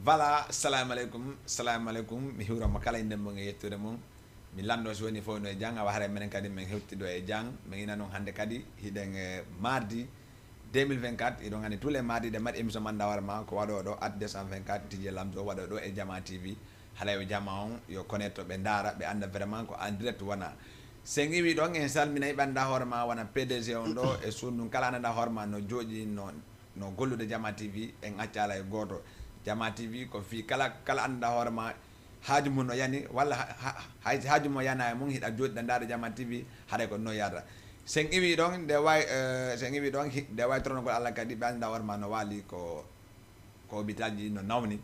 Voilà, salam alaikum, mi hiwra mo kala inde mo yettude mum. Mi lando so woni fo no e jang awa hare menen kadi min hewtido e jang. Min ina non hande kadi hiɗen mardi 2024 iɗon hande tous les mardi de mat émission manda warma ko waɗo ɗo at 224 DJ Lamzo waɗo ɗo e Jama TV. Haala e Jama on yo connecto ɓe ndara ɓe anda vraiment ko en direct wona. Sen iwi ɗon en salminayi ɓanda hoorema wona PDG on ɗo e sunnum kala ananda hoorema no jooƴi no gollude Jama TV en accala e goto. Jama TV ko fi kala anda hoorema haaju mum no yani walla haaju mo yana e mum hiɗa jooɗiɗa ndaade Jama TV haɗa ko no yata sen iwi ɗon nde way tronogol Allah kadi ɓe anda hoorema no waali ko hôpitaji no nawni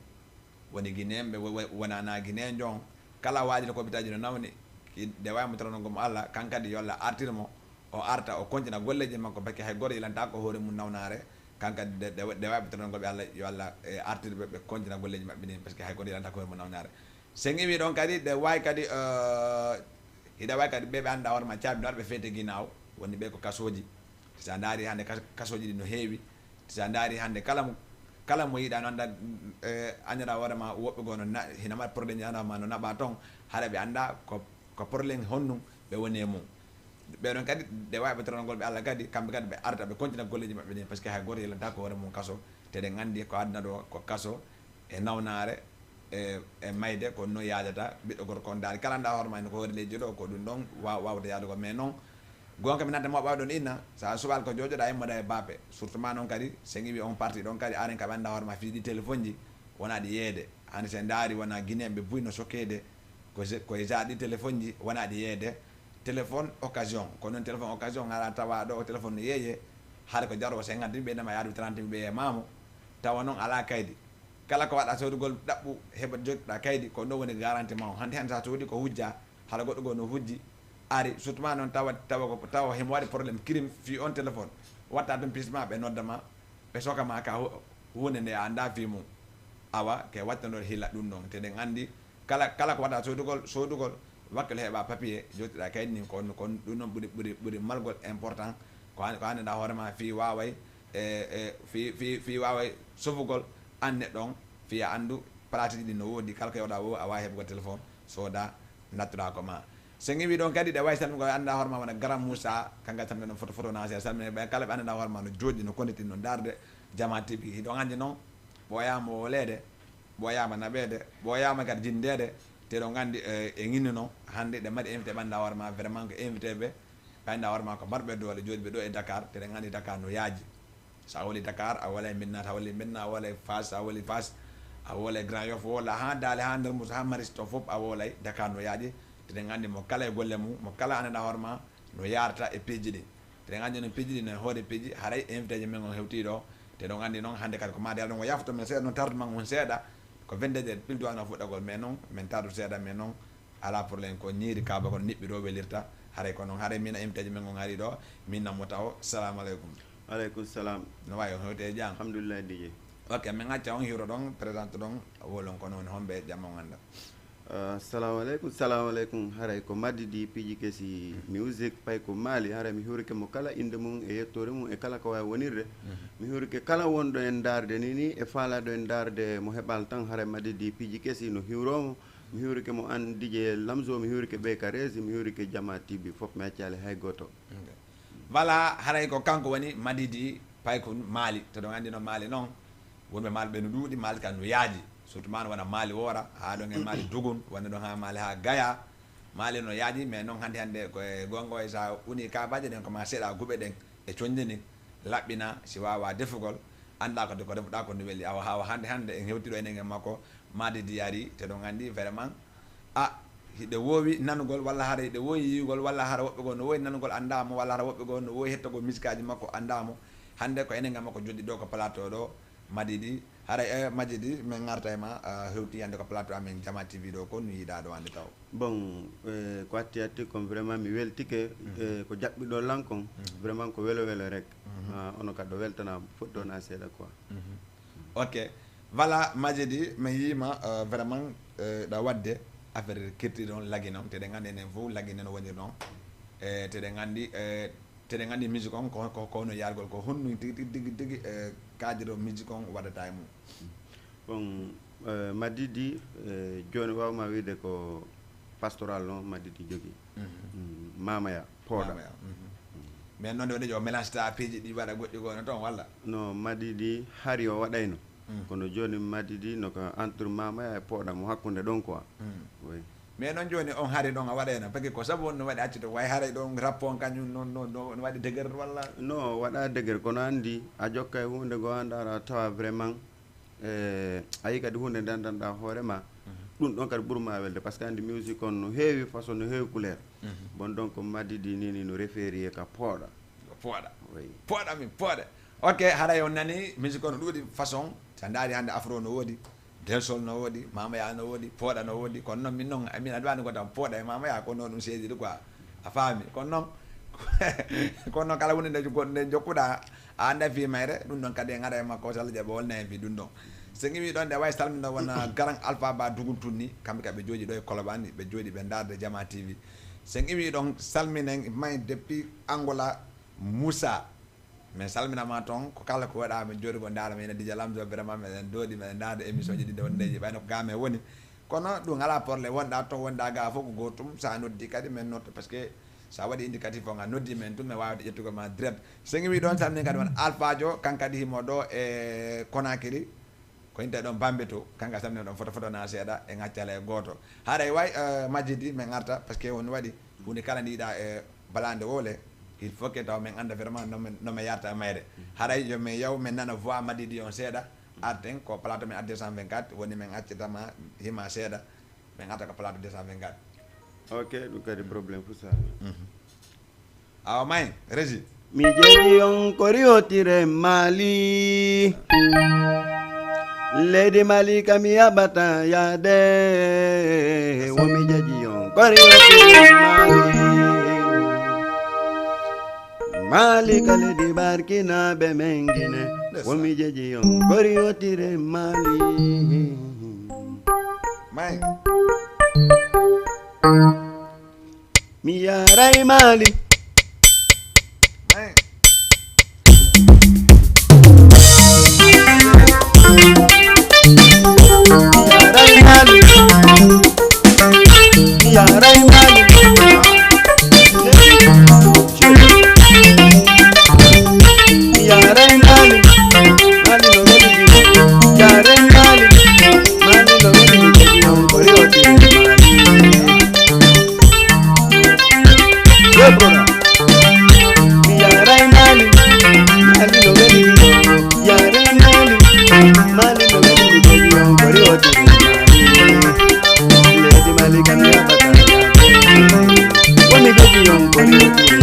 woni Guinéen ɓe wonana Guinéen jon kala waajino ko hôpitaji no nawni nde way mo tronogol mo Allah kankadi yo Allah artirmo o arta o continua golleji makko bakke hay goto ilanta ko hoore mum nawnare kanka de waɓe tronogol ɓe Allah yo Allah artirɓe ɓe continua golleji maɓɓe ni par ce que hay goto ilanta ko hoore mum nawnare sen iwi ɗon kadi de way kadi hiɗa way kadi ɓeɓe anda hoorema caabi ɗo ɓe feete guinaw woni ɓe ko kasoji sa daari hande kasoji ɗi no heewi sa daari hande kala mo yiiɗa no anda andira hoorema woɓɓe goo no hina mbaɗa probléme ji andama no naɓa toon haɗa ɓe anda ko probléme honnum ɓe woni e mum ɓeɗon kadi de waɓe tronogol ɓe Allah kadi kamɓe kadi ɓe arta ɓe continua golleji maɓɓe ni par ce que hay goto yelanta ko hoore mum kaso teɗen andi ko aduna ɗo ko kaso e nawnare e mayde ko no yadata ɓiɗɗo gorko on daari kala anda hoorema ko hoore leydi ɗo ko ɗum ɗon wawde yaade ko mais noon gonka mi nanta mawɓe ɓawi ɗon inna sa subal ko jojoɗa e moɗa e bape surtout ma noon kadi sen iwi on parti ɗon kadi aren kam anda hoorema fiiɗi téléphone ji wona ɗi yeede hande sen daari wona Guinéen ɓe buyno sokkede koye jaɗi téléphone ji wona ɗi yeede téléphone occasion ko noon téléphone occasion ala tawa ɗo o téléphone no yeeye haade ko jaro 50 ɓe nama yaadu 30 ɓe e mamo tawa noon ala kaydi kala ko waɗa sodugol ɗaɓɓu heɓa joɗɗa kaydi ko ɗo woni garanti ma o hande sa soodi ko hujja haala goɗɗo goo no hujji ari surtout ma noon tawa himo waɗi probléme crime fi on téléphone watta ɗum pisma ɓe noddama ɓe sokama ka hunde nde a anda fi mum awa ke wattanode hilla ɗum ɗon teɗen andi kala ko waɗa sodugol wakkil heɓa papier joɗɗiɗa kaydi ni ko ɗum ɗon ɓuuri malgol important ko hande nda hoorema fi waway fi waway sofugol anne ɗon fiya andu pratique ɗi no woodi kala ko yewɗa wo a wawi heɓugol téléphone sooda nattuɗa ko ma sen iwi ɗon kadi ɗe way salmigol anda hoorema wona Garam Moussa kanga tan ɗon photo nase salmine ɓe kala ɓe annda hoorema no jooɗi no konditi no darde Jama TV hiɗon andi noon ɓoyama wolede ɓoyama naɓede ɓoyama kadi jindede teɗon andi e ŋinni noon hande ɗe mbaɗi invité ɓe anda hoorema vraiment ko invité ɓe ɓe anda hoorema ko marɓe doole jooɗi ɓe ɗo e Dakar teɗen andi Dakar no yaaji sa woli Dakar a wala e Médina a woli Médina a wala e Fass a woli Fass a wala e Grand Yoff walla ha Daale ha nder Moussa ha Maristes to foof a wolay Dakar no yaaji teɗen andi mo kala e golle mum mo kala ananda hoorema no yarata e piiji ɗi teɗen andi no piiji ɗi no hoore piiji haray invité ji men on hewti ɗo teɗon andi noon hande kadi ko made ɗon o yafto men seeɗa noon tardement on seeɗa ko 22 pile duwano fuɗɗagol mais noon min tardu seeɗa mais noon ala probléme ko ñiiri kaba kono niɓɓi ɗo welirta haray ko noon haray min invité ji men on ari ɗo min nammo taw salamu aleykum. Aleykum salam. No wawi on hewte e jam. Alhamdulillah DJ. Ok min acca on hiwro ɗon présente ɗon wolon kono woni homɓe jamma on anda. Salamu aleykum haray ko maddi ɗi piiji kesi musique pay ko maali haray mi hiwrike mo kala inde mum e yettore mum e kala ko wawi wonirde mi hiwrike kala wonɗo en darde ni e faalaɗo en darde mo heɓal tan haray maddi ɗi piiji kesi no hiwromo mi hiwrike mo an DJ Lamzo mi hiwrike ɓe karesi mi hiwrike Jama TV foof mi accali hay goto. Voilà haray ko kanko woni madidi payko maali to ɗon andi no maali noon wonɓe maali ɓe no ɗuuɗi maali kan no yaaji surtout ma no wona maali woora ha ɗon e maali dugun wonde ɗon ha maali ha gaya maali no yaaji mais noon hande koye gongo e sa uni kabaji ɗen koma seeɗa guɓe ɗen e coñdini laɓɓina si wawa defugol anda ko defuɗa ko no weeli awa hawa hande en hewtiɗo enen e makko madidi yari te ɗon andi vraiment hiɗe wowi nanugol walla hara hiɗe wowi yiyugol walla hara woɓɓe goo no wowi nanugol andamo walla hara woɓɓe goo no wowi hettogol musique aji makko andamo hande ko enen gam makko joɗɗi ɗo ko plateau ɗo madidi hara e majidi min garta e ma hewti hande ko plateau amen Jama TV ɗo ko no yiiɗa ɗo hande taw bon ko atti comme vraiment mi weltike ko jaɓɓiɗo lankon vraiment ko welo rek ono kadi ɗo weltana fuɗɗona seeɗa quoi. Ok voilà majidi min yima vraiment ɗa wadde affaire kirti ɗon lagui noon teɗen gandi enen fof lagui neno woni noon teɗen gandi musique on kono yargol ko honnu tigi kadiro musique on waɗata e mum bon Madidi joni wawma wiide ko pastoral noon Madidi jogui mamaya pooɗa mais noon waɗi jo mélange ta piiji ɗi waɗa goɗɗi gono toon walla no Madidi hari o waɗayno kono joni Madidi noko entre mamaya e pooɗa mo hakkude ɗon quoi oui mais noon joni on haari ɗon a waɗayno par ce que ko sabu on no waɗi accito way haaray ɗon rapport kañum non waɗi degré walla non waɗa degré kono andi a jokka e hunde go andara tawa vraiment ayi kadi hunde dandanɗa hoorema ɗum ɗon kadi ɓuurma welde par ce que andi musique on no heewi façon no heewi couleur bon donc Madidi nini no référie ka pooɗa oui pooɗa min pooɗa ok haray on nani musique on ɗuuɗi façon sa daari hannde afro no woodi delsol no woodi mamaya no woodi pooɗa no woodi kono noon min noon min aɗa wani ko tan pooɗa e mamaya kono noon ɗum seediɗo quoi a faami kono noon kono noon kala hunde nde jokkuɗa a anda fi mayre ɗum ɗon kadi e gaɗa e makko so Allah jaɓa wolna en fi ɗum ɗon so ƴeewi ɗon nde way salmino wona garan alpha ba dugum ni kamɓe ka ɓe jooɗi ɗo e Colobane ɓe jooɗi ɓe darde Jama TV so ƴeewi ɗon salminen may depuis Angola Moussa min salminama toon ko kala ko waɗa min jooɗi ko daara men Dj Lamzo vraiment meɗen dooɗi meɗen darde émission ji ɗi wondeji ɓayno ko game woni kono ɗum ala probléme wonɗa to wonɗa ga fof ko gotum sa noddi kadi min notta par ce que sa waɗi indicatif o ga noddi men tun mi wawde ƴettugo ma direct so ƴeewi ɗon salmini kadi won Alpha Dio kankadi himo ɗo e Conakry ko inte ɗon Bambe to kanka salmini ɗon photo na seeɗa e gaccala e goto haɗa way Majidi min arta par ce que won waɗi hunde kala ndiɗa e balande wole il faut que taw min anda vraiment nomi yarta mayre haɗay yomin yaw min nana voix Madidi on seeɗa arten ko plateau min ar 224 woni min accitama hima seeɗa min arta ko plateau 224 ok ɗum kadi probléme fo sa awa may régi mi jeeɗi on ko riwotire Mali leydi Mali kam yaɓata yaade womi jeeɗi on ko riwotire Mali kale di barkina be mengine womi jeji on gori otire Mali may mi yaray Mali may yaray Mali yaray Mali yaray Mali Mali no veli yaray Mali Mali no veli on gori otire Mali yaray Mali Mali no veli yaray Mali Mali no veli on gori otire leydi Mali kam yaɓata woni jeji on gori otire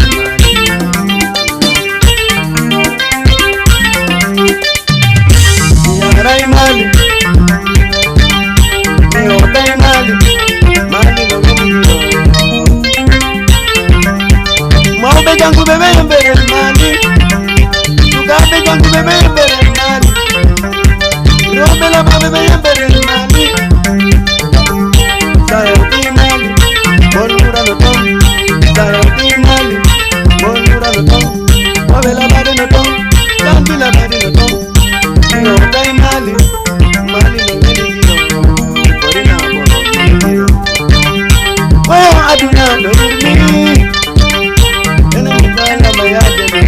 yaray Mali mi oday Mali Mali no veli mawɓe janguɓe ɓe yemberel Mali sukaɓe janguɓe ɓe yemberel Mali rewɓe lamaɓe ɓe yemberel Mali sa yewti Mali bon wurano ton sa yewti Mali bon wurano ton woɓe laɓaɗe no ton kamɓi laɓaɗe no ton mi oday Mali Mali no weli jino korina bono jino oyo aduna no yurmi ene mi fala mayadene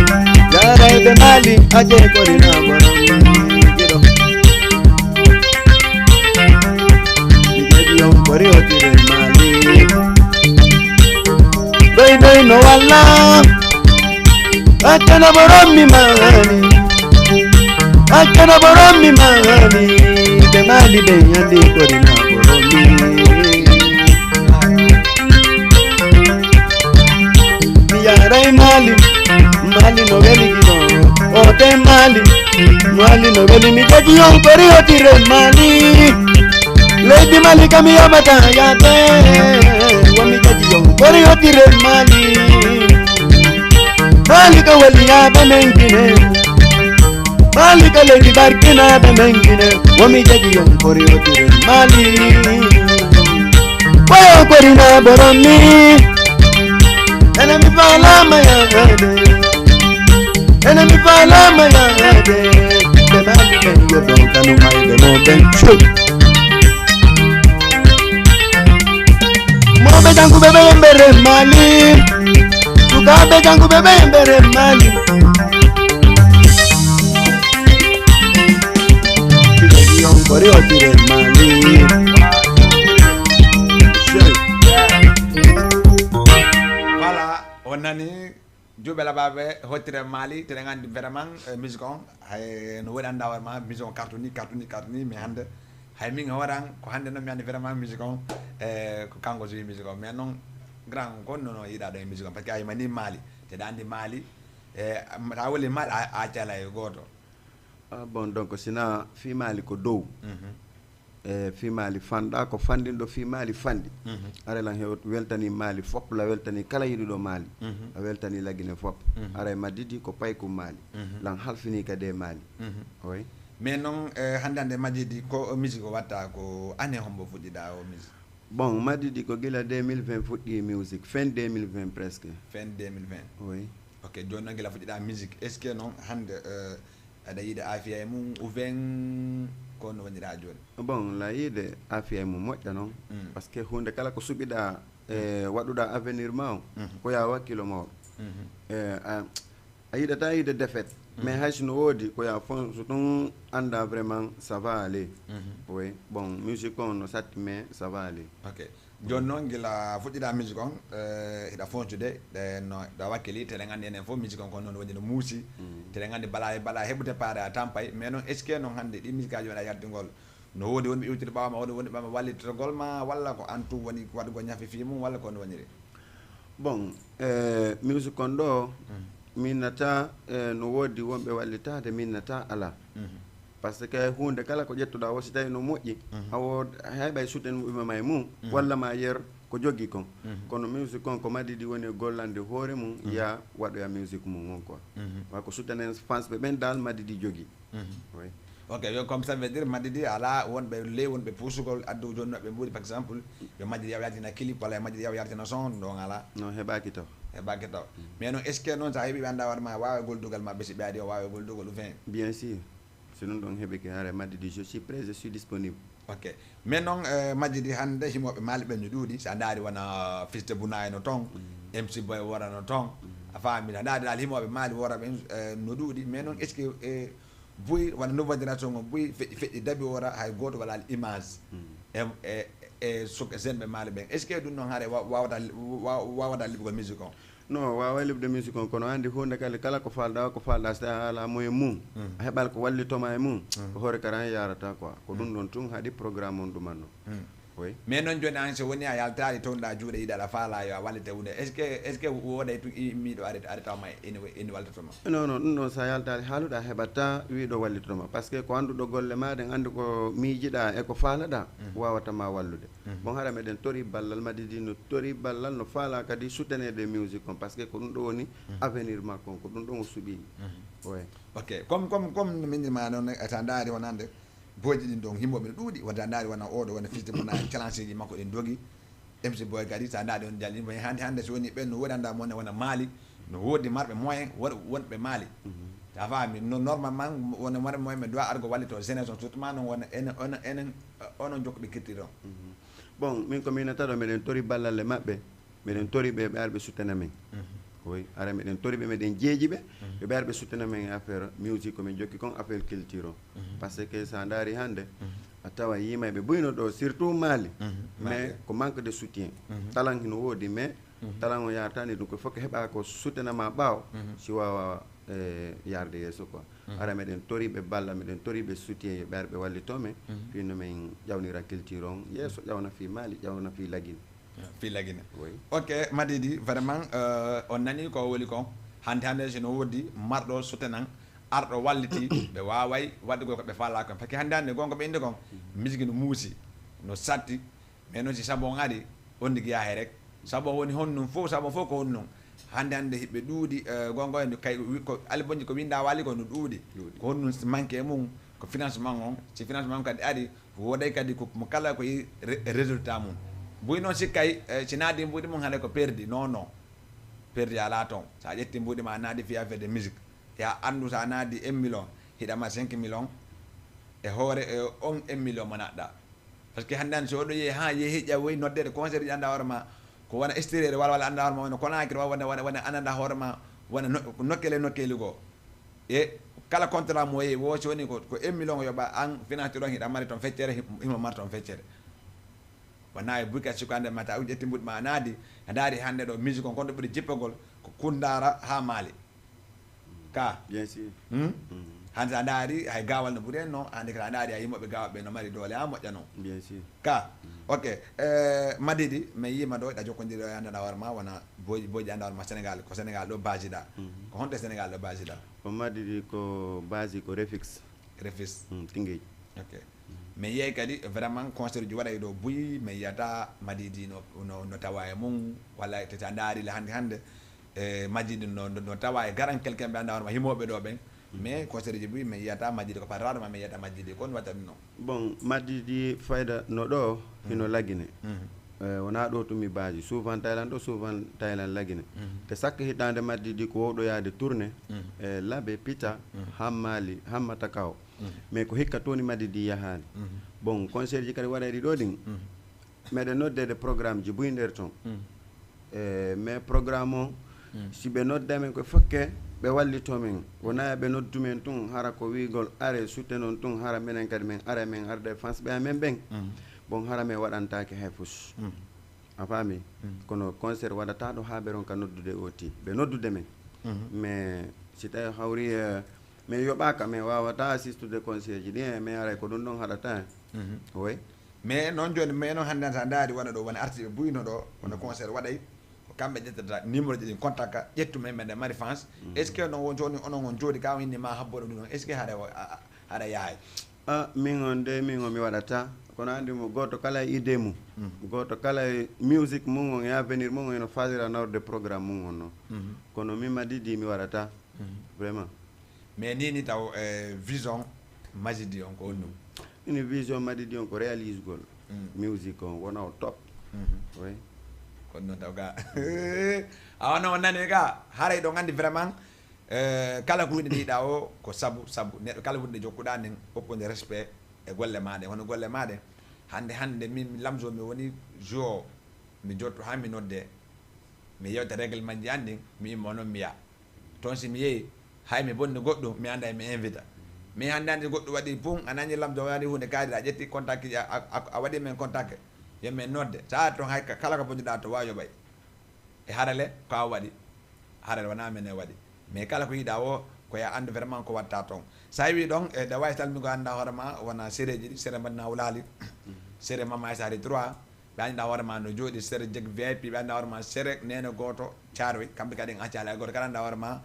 yarayɓe Mali aje korina bono jino mi jeeɗi on kori otire Mali doy no walla accana borommi Mali accana borommi Mali ɓe Mali ɓe yandi korina borommi mi yaray Mali Mali no weli jino ote Mali Mali no weli mi jeeɗi on kori otire Mali leydi Mali kam yaɓata yaade womi jeeɗi on kori otire Mali Mali ka weli yaɓe mengine Mali ka leydi barkinaɓe mengine womi jeeɗi on kori otire Mali ɓoyo korina borommi ene mi falama yaade ene mi falama yaade ɓe Mali ɓen yoɗon kanu mayɓe mo ɓen jangu bebe mbere mali sukabe jangu bebe mbere mali yon kore otire mali voilà on nani jobela babe hotire mali te ngandi vraiment musique on hay no wadanda warma musique on cartoni mais hande hay min waran ko hande no mi andi vraiment musique on ko kango joyi musique on mais non grand ko no yida do musique on parce que ay mani mali te dandi mali ta woli mali a tiala e goto bon donc sina fi mali ko dow fi mali fanda ko fandindo fi mali fandi are lan hew weltani mali fop la weltani kala yidudo mali a weltani lagine fop are madidi ko pay ko mali lan halfini ka de mali oui mais non handande madidi ko musique watta ko ane hombo fudida o musique bon madidi ko gila 2020 fuddi musique fin 2020 presque fin 2020 oui ok joni gila fudida musique est ce que non hande ada yide afia mum ou ven ko no wandira joni bon la yide afia mum moƴƴa non parce que hunde kala ko suɓiɗa waɗuɗa avenir ma o ko ya wakkilo ma o a yiɗata yide défaite mais haysono woodi ko ya fon so ɗum anda vraiment ça va aller oui bon musique on no satti mais ça va aller ok joni noon gila fuɗɗiɗa musique on hiɗa fontude no ɗa wakkili teɗe gandi enen fof musique on ko noon woni no muusi teɗe gandi bala heɓute paare a tampay mais noon est ce que noon hannde ɗi musique aji wona yaltingol no woodi wonɓe iwtude ɓawma wono woni ɓama wallitotogol ma walla ko an tum woni waɗugo ñafi fi mum walla ko no woniri bon musique on ɗo min nata no woodi wonɓe wallitade min nata ala par ce que hunde kala ko ƴettuɗa o si tawi no moƴƴi awo heɓay suten ɓima e mum walla ma yer ko jogui kon kono musique on ko madidi woni gollande hoore mum ya waɗoya musique mum on quoi wa ko sutanen fans ɓe ɓen dal madidi jogui oui ok yo comme ça veut dire madidi ala wonɓe ley wonɓe puusugol addu joni noɓe mbuuri par exemple yo madidi yaw yartina clip walla madidi yaw yartina son ɗon ala non heɓaki taw heɓaki taw mais non est ce que noon sa heeɓi ɓe anda waɗma wawa goldugal mabɓe si ɓe adi o wawa goldugal ou fin bien sûr sinon ɗon heeɓi ke haare madidi je suis prêt je suis disponible ok mais noon majjidi hannde himoɓe maali ɓen no ɗuuɗi so a ndaari wona fiste bounaye no toon MC Boy wora no toon a faami a ndaari dal himoɓe maali wora ɓen no ɗuuɗi mais noon est ce que boyi wona nouvelle génération o boyi feƴƴi daɓi wora hay goto waɗa image e suka jeune ɓe maali ɓen est ce que ɗum noon haare wawata liɓugol musique on non wawa liɓde musique on kono andi hunde kala ko falɗa so tawi a ala moyen mum a heɓal ko wallitoma e mum ko hoore kara hen yarata quoi ko ɗum ɗon tun haɗi programme on ɗumanno oui mais noon joni an so woni a yaltari townoɗa juuɗe yiɗaɗa faala yo a wallite hunde est ce que woɗay tu miɗo aretawma ene wallitotoma non non ɗum ɗon sa yaltari haaluɗa heɓatta wiɗo wallitotoma par ce que ko anduɗo golle maɗen andi ko miijiɗa e ko faalaɗa wawatama wallude bon hara meɗen tori ballal madidi no tori ballal no faala kadi soutenede musique on par ce que ko ɗum ɗo woni avenir makko on ko ɗum ɗon o suuɓi oui ok comme no minima noon ta daari wonande boji ɗin ɗon himɓoɓe no ɗuuɗi wonta ndaari wona oɗo wona fiste mona challenge ji makko ɗen dogi MC Boy kadi sa ndaari on jalli hande so woni ɓen no woɗanda mone wona maali no woodi marɓe moyen wonɓe maali a faami no normalement wona marɓe moyen ɓe doit argo wallito génération surtout ma noon wona enen onon jokkoɓe kirtiri on bon min ko minata ɗo meɗen tori ballalle maɓɓe meɗen tori ɓe arɓe soutena men oui ara meɗen tori ɓe meɗen jeeji ɓe ɓe arɓe soutena men e affaire musique komin jokki kon affaire culture o par ce que sa daari hannde a tawa yimayɓe buyno ɗo surtout maali mais ko manque de soutien talan hino woodi mais talan o yartani ɗum ko fof ko heɓa ko soutenama ɓaaw si wawa yarde yesso quoi ara meɗen toriɓe balla meɗen toriɓe soutien ɓe arɓe wallitomen fino min ƴawnira culture on yesso ƴawna fi maali ƴawna fi lagine fi lagine oui ok madidi vraiment on nani ko woli ko hande sono wodi marɗo soutenan arɗo walliti ɓe waway wadde ko ɓe faala kon par ce que hande gonko ɓe inde kon musique no muusi no satti mais noon si sabon ari on digi yahe rek sabon woni honnum fof sabon fof ko honnum hande hiɓɓe ɗuuɗi gongo en kay ko alboji ko winda wali ko no ɗuuɗi ko honnum manque e mum ko financement on si financement kadi ari woɗay kadi mo kala ko yi résultat mum mbuɗi noon sikkay si naadi mbuɗi mum hande ko perdi non perdi ala toon sa ƴetti mbuɗi ma naadi fi affaire de musique ya andu sa naadi 1 million hiɗama 5 million e hoore on 1 million mo naɗɗa par ce que hannde so oɗo yeehi ha yeehi ƴawoyi noddede concert ji anda hoore ma ko wona extérieur wala anda horma wona Conakry wona ananda horma wona nokkele go e kala contrat mo yeyi woci woni ko 1 million yoɓa an financeur on hiɗa mari toon feccere himo mari toon feccere wona e buka sukande mata u ƴetti mbuɗ ma naadi a daari hannde ɗo musique on gonɗo ɓuri jippagol ko kundara ha maali ka bien sûr hande a daari hay gawal no ɓuuri en noon hande kala a daari a yimoɓe gawaɓe no mari doole ha moƴƴa noon bien sûr ka ok Madidi mi yima ɗo ɗa jokkodiri o andanɗa hoore ma wona boji anda hoore ma Sénégal ko Sénégal ɗo basiɗa ko honto Sénégal ɗo basiɗa ko Madidi ko basi ko Refix Tingueji ok mi yeey kadi vraiment concert ji waɗay ɗo buyi mi yiyata Madidi no tawa e mum walla tete a daarile hande Madidi no tawa e garan quelqu'un ɓe anda hoore ma himoɓe ɗo ɓen mais concert ji buyi mi yiyata Madidi ko par rarement mi yiyata Madidi ko ɗum watta ɗum noon bon Madidi fayda no ɗo hino lagine wona ɗo tumi basi souvent Thailand lagine te sakka hitande Madidi ko wowɗo yaade tourné e Labe Pita Hammali Hammata Kaw mais ko hikka toni Madidi yahani bon concert ji kadi waɗayɗi ɗo ɗin meɗen noddede programme ji buy nder toon mais programme o si ɓe noddamen koye fokke ɓe wallitomen wona ɓe noddumen tun hara ko wigol are sutte noon tun hara minen kadi min ara min arde France ɓe amen ɓen bon hara min waɗantake hay fus a faami kono concert waɗata ɗo ha ɓeron ka noddude oti ɓe noddude men mais si tawi hawri min yoɓaka min wawata assistude concert ji ɗi min aray ko ɗum ɗon haɗata oui mais noon joni mais noon hannde sa daari wona ɗo wona artiɓe buyno ɗo wona concert waɗay ko kamɓe ƴettata numéro ji ɗin contact ka ƴettumen meɗe mari France est ce que non joni onon on jooɗi ka inni ma habboɗo ɗum ɗon est ce que haɗa yahay min on de min o mi waɗata kono andi mo goto kala e idée mum goto kala e musique mum on e avenir mum eno fasira nawde programme mum on noon kono min Madidi mi waɗata vraiment mais nini taw vision Madidi on ko woni ɗum ini vision Madidi on ko réalise gol musique on wona o top oui kono noon taw ga a wona on nani ga haray ɗo gandi vraiment kala ko hunde ndiɗa o ko sabu neɗɗo kala hunde jokkuɗa nden hokkude respect e golle maɗe hono golle maɗe hande min Lamzo mi woni jo mi jotto ha mi nodde mi yewta réglement ji andin mi immo noon mi yiya toon si mi yeehi hay mi bonni goɗɗo mi anda mi invita mais hande goɗɗo waɗi pum a nani Lamzo waɗi hunde kaari a ƴetti contact ji a waɗi men contact yomin nodde sa toon hay kala ko bonnuɗa to wawi yoɓay e harale ko a waɗi harale wona men e waɗi mais kala ko yiiɗa o koya andu vraiment ko watta toon sa wi ɗon ɗe wawi salmigo anda hoorema wona séréji ɗi séré mbaɗna wulali séré Mama Sari 3 ɓe anda hoorema no jooɗi séré jeg VIP ɓe anda hoorema séré nene goto Thiaroye kamɓe kadi en accala e goto kala anda hoorema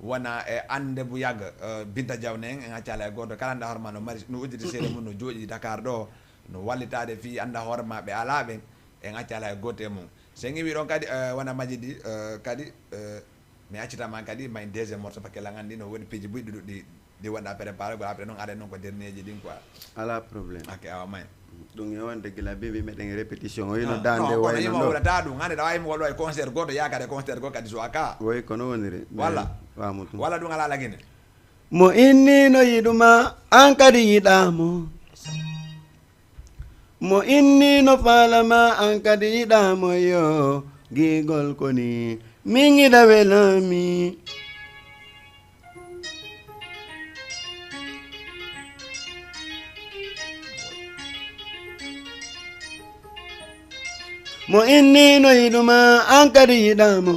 wona e ande bu yagga Binta Diawne en accala e goto kala anda hoorema no mari no udditi séré mum no jooɗi Dakar ɗo no wallitade fi anda hoorema ɓe alaɓe en accala e goto e mum so en iwi ɗon kadi wona Madidi kadi mi accitama kadi may deuxiéme morceau parce que la gandi no woni piiji buyɗi ɗi waɗa préparé go après noon aɗa noon ko dernier ji ɗin quoi ala probléme ok awa may ɗum e wonde gila bibi meɗen répétition o yino dande wayno yimo wulata ɗum hande ɗa wawi mo waɗo e concert goto yakade concert go kadi so aka woy kono woniri walla wamutum walla ɗum ala lagine mo innino yiɗuma an kadi yiɗamo mo innino faalama an kadi yiɗamo yo gigol koni min yiɗa welami mo innino yiɗuma an kadi yiɗamo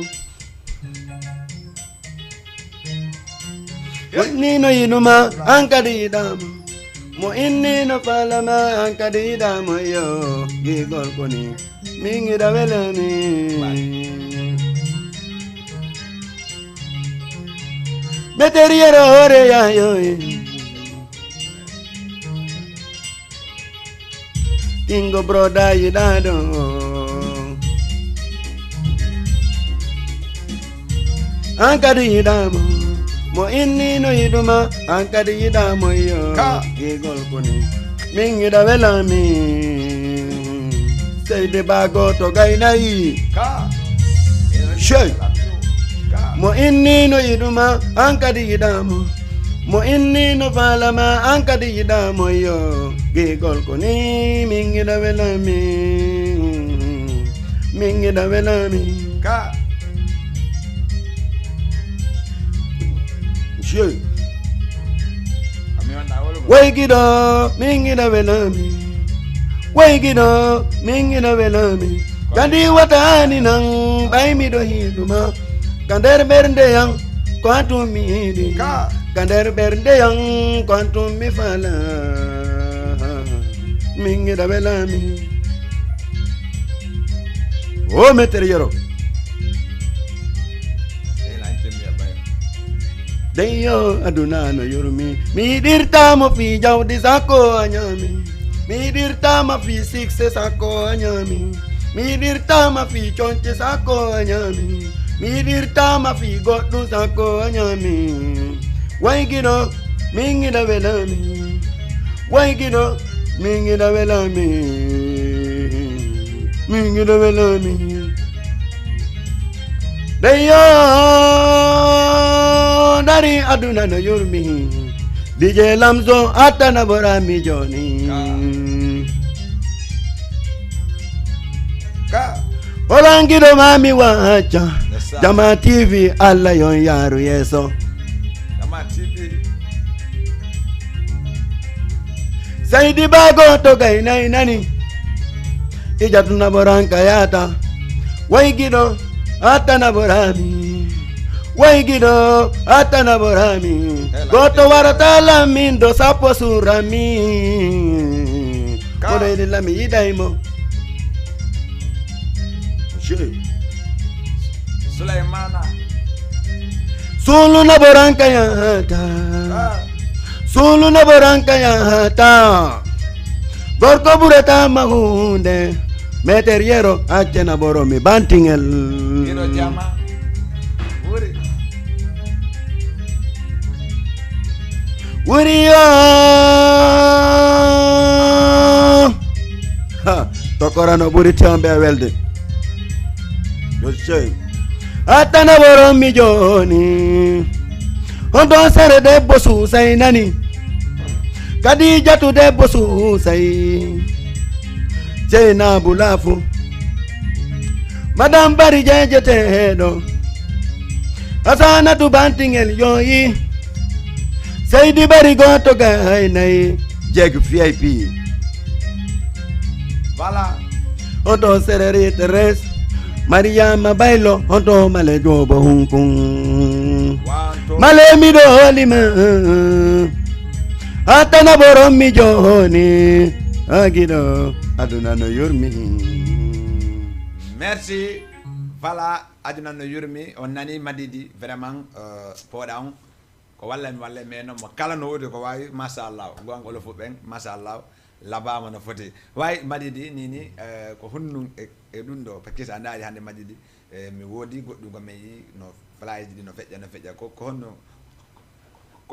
mo innino yiɗuma an kadi yiɗamo mo innino faalama an kadi yiɗamo yo gigol koni min yiɗa welami beteriere hoore yayoye tingo broda yiɗaɗo an kadi yiɗamo mo innino yiɗuma an kadi yiɗamo yo gigol koni min yiɗa welami seyde bagoto gaynayi chey mo innino yiɗuma an kadi yiɗamo mo innino faalama an kadi yiɗamo yo gigol koni min yiɗa welami mingida welami ka je kami wanda wolo waygida mingida welami waygida mingida welami kandi watani nan baymi do hiduma kander bernde yang kwantum mi hidi ka kander bernde yang kwantum mi fala mingida welami o meter yero Deyo aduna no yurmi mi dirta mo fi jawdi sako anyami mi dirta ma fi sikse sako anyami mi dirta ma fi chonche sako anyami mi dirta ma fi goddu sako anyami waygino mingida welami waygino mingida welami mingida welami Deyo dari aduna no yurmi DJ Lamzo atana borami joni ka Olangido mami wacha Jama TV alla yon yaru yeso Jama TV Saidi bago to gaina nani Ijatuna boranka yata Waigido atana borami Waigido atana borami Goto waratala mindo sapo surami Kode de la mi idaimo Sulaimana Sulu na boranka yata Sulu na boranka yata Gorko bureta mahunde Meteriero achena boromi bantingel Kiro jama Wuri Wuriyo Ha Tokorano buri tiambe welde Yoshe Atana boromi joni Hondo sere debbo susai nani Kadijatu debbo susai Jena bulafu Madam bari jejetedo Asana tu bantingel yoyi Seidi bari goto gainai Jeg VIP Voilà Oto sereri teres Mariama bailo oto male jobo hunkung Male mido lima Atana boromi joni Agido aduna no yurmi Merci voilà aduna no yurmi on nani madidi vraiment poda on ko walle meno mo kala no wodi ko wawi machallah gongo lo fuben machallah labama no foti way madidi nini ko hunnum e dum do pakisa andaaji hande madidi mi wodi goddum ko meyi no flyji di no fejja ko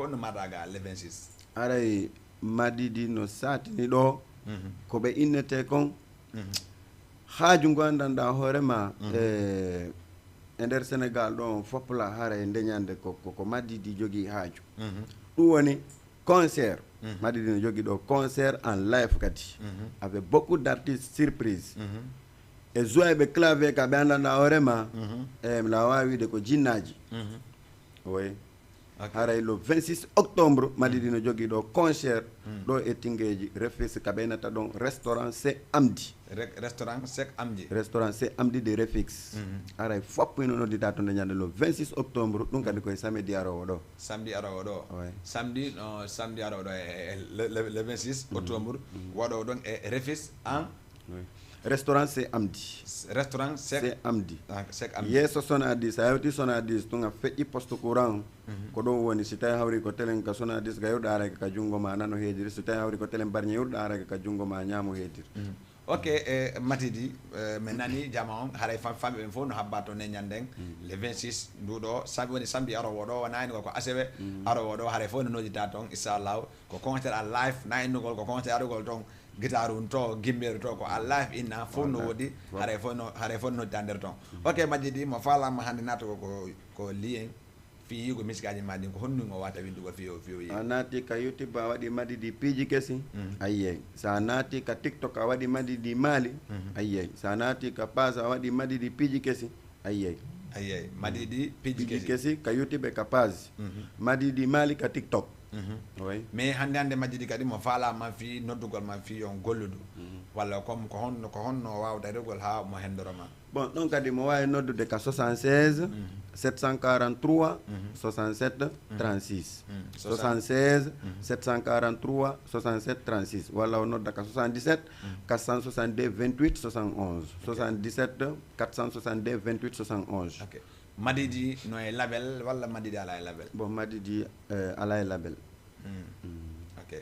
no madaga le 26 aray madidi no satini do ko be innete kon haaju gondanda horema e nder Sénégal ɗon fopla hara e ndeñande ko madidi jogui haaju ɗum woni concert madidi no jogui ɗo concert en live kadi avec beaucoup d'artistes surprise e joueɓe clavier ka ɓe andanda horema la wawi wide ko jinnaji oui haray le 26 octobre madidi no jogui ɗo concert ɗo e Tingueji Refis ka ɓeynata ɗon restaurant c'est Amdi restaurant c'est Amdi de Refix haray foppo ino noddita to nde ñande le 26 octobre ɗum kadi koye samedi arowo ɗo samedi arowo ɗo samedi arowo ɗo le 26 octobre waɗo ɗon e Refis en restaurant c'est Amdi c'est Amdi yesso Sonadis a hewti Sonadis tunga feƴƴi poste courant ko ɗon woni si tawi hawri ko telen ka Sonadis ga yewɗa arake ka jungo ma nano heediri si tawi hawri ko telen barñe yewɗa arake ka jungo ma ñaamo heediri ok matidi mi nani jama on haray famɓe ɓen fof no habba to neñanden le 26 nduɗo sabi woni samedi arowo ɗo wonani ko asewe arowo ɗo haray fof no nodita toon inchallahu ko concert a live na innugol ko concert arugol toon guitare un to gimmeru to ko a live inna fof no woodi haray fof no noddita nder toon ok majjidi mo falama hande nato ko lien fi yugo miskaji madin ko honnu ngo wata windugo fi a naati ka YouTube a waɗi Madidi piiji kesi ayyey sa naati ka TikTok a waɗi Madidi Mali ayyey sa naati ka page a waɗi Madidi piiji kesi ayyey Madidi piiji kesi ka YouTube ka page Madidi Mali ka TikTok oui mais hande Madidi kadi mo falama fi noddugol ma fi on golludu walla comme ko honno wawda regol ha mo hendoroma bon ɗon kadi mo wawi noddude ka 76 743 67 36 76 743 67 36 walla o nodda ka 77 462 28 71 77 462 28 71 ok Madidi no e label walla Madidi ala e label bon Madidi ala e label ok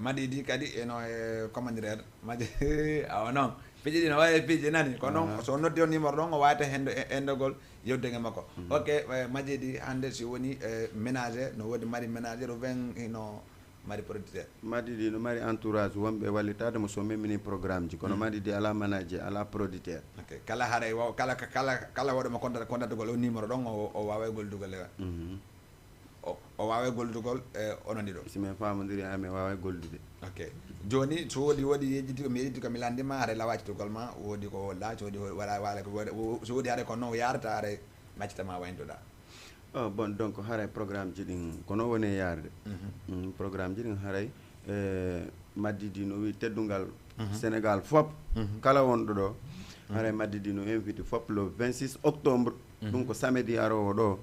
Madidi kadi eno e comment dire Madidi aw non piji no wawi piji nani ko non so noddi on numéro ɗon o wawata hendogol yewdege makko ok Madidi hande si woni ménager no wodi mari ménager o ven ino mari producteur Madidi no mari entourage wonɓe wallitade mo so memini programme ji kono Madidi ala manager ala producteur ok kala haray kala waɗoma contatugol o numéro ɗon o wawa goldugol o wawa goldugol ononi ɗo simin famodiri ami wawa goldude ok joni so woodi yejjiti mi yejjiti komi landima haare lawacitugol ma woodi ko laaci woodi wala so woodi haare ko noon yarata haare maccitama wayntoɗa bon donc haray programme ji ɗin kono woni yarde programme ji ɗin haray Madidi no wi teddungal Sénégal fop kala wonɗo ɗo haray Madidi no invite fop le 26 octobre ɗum ko samedi arowo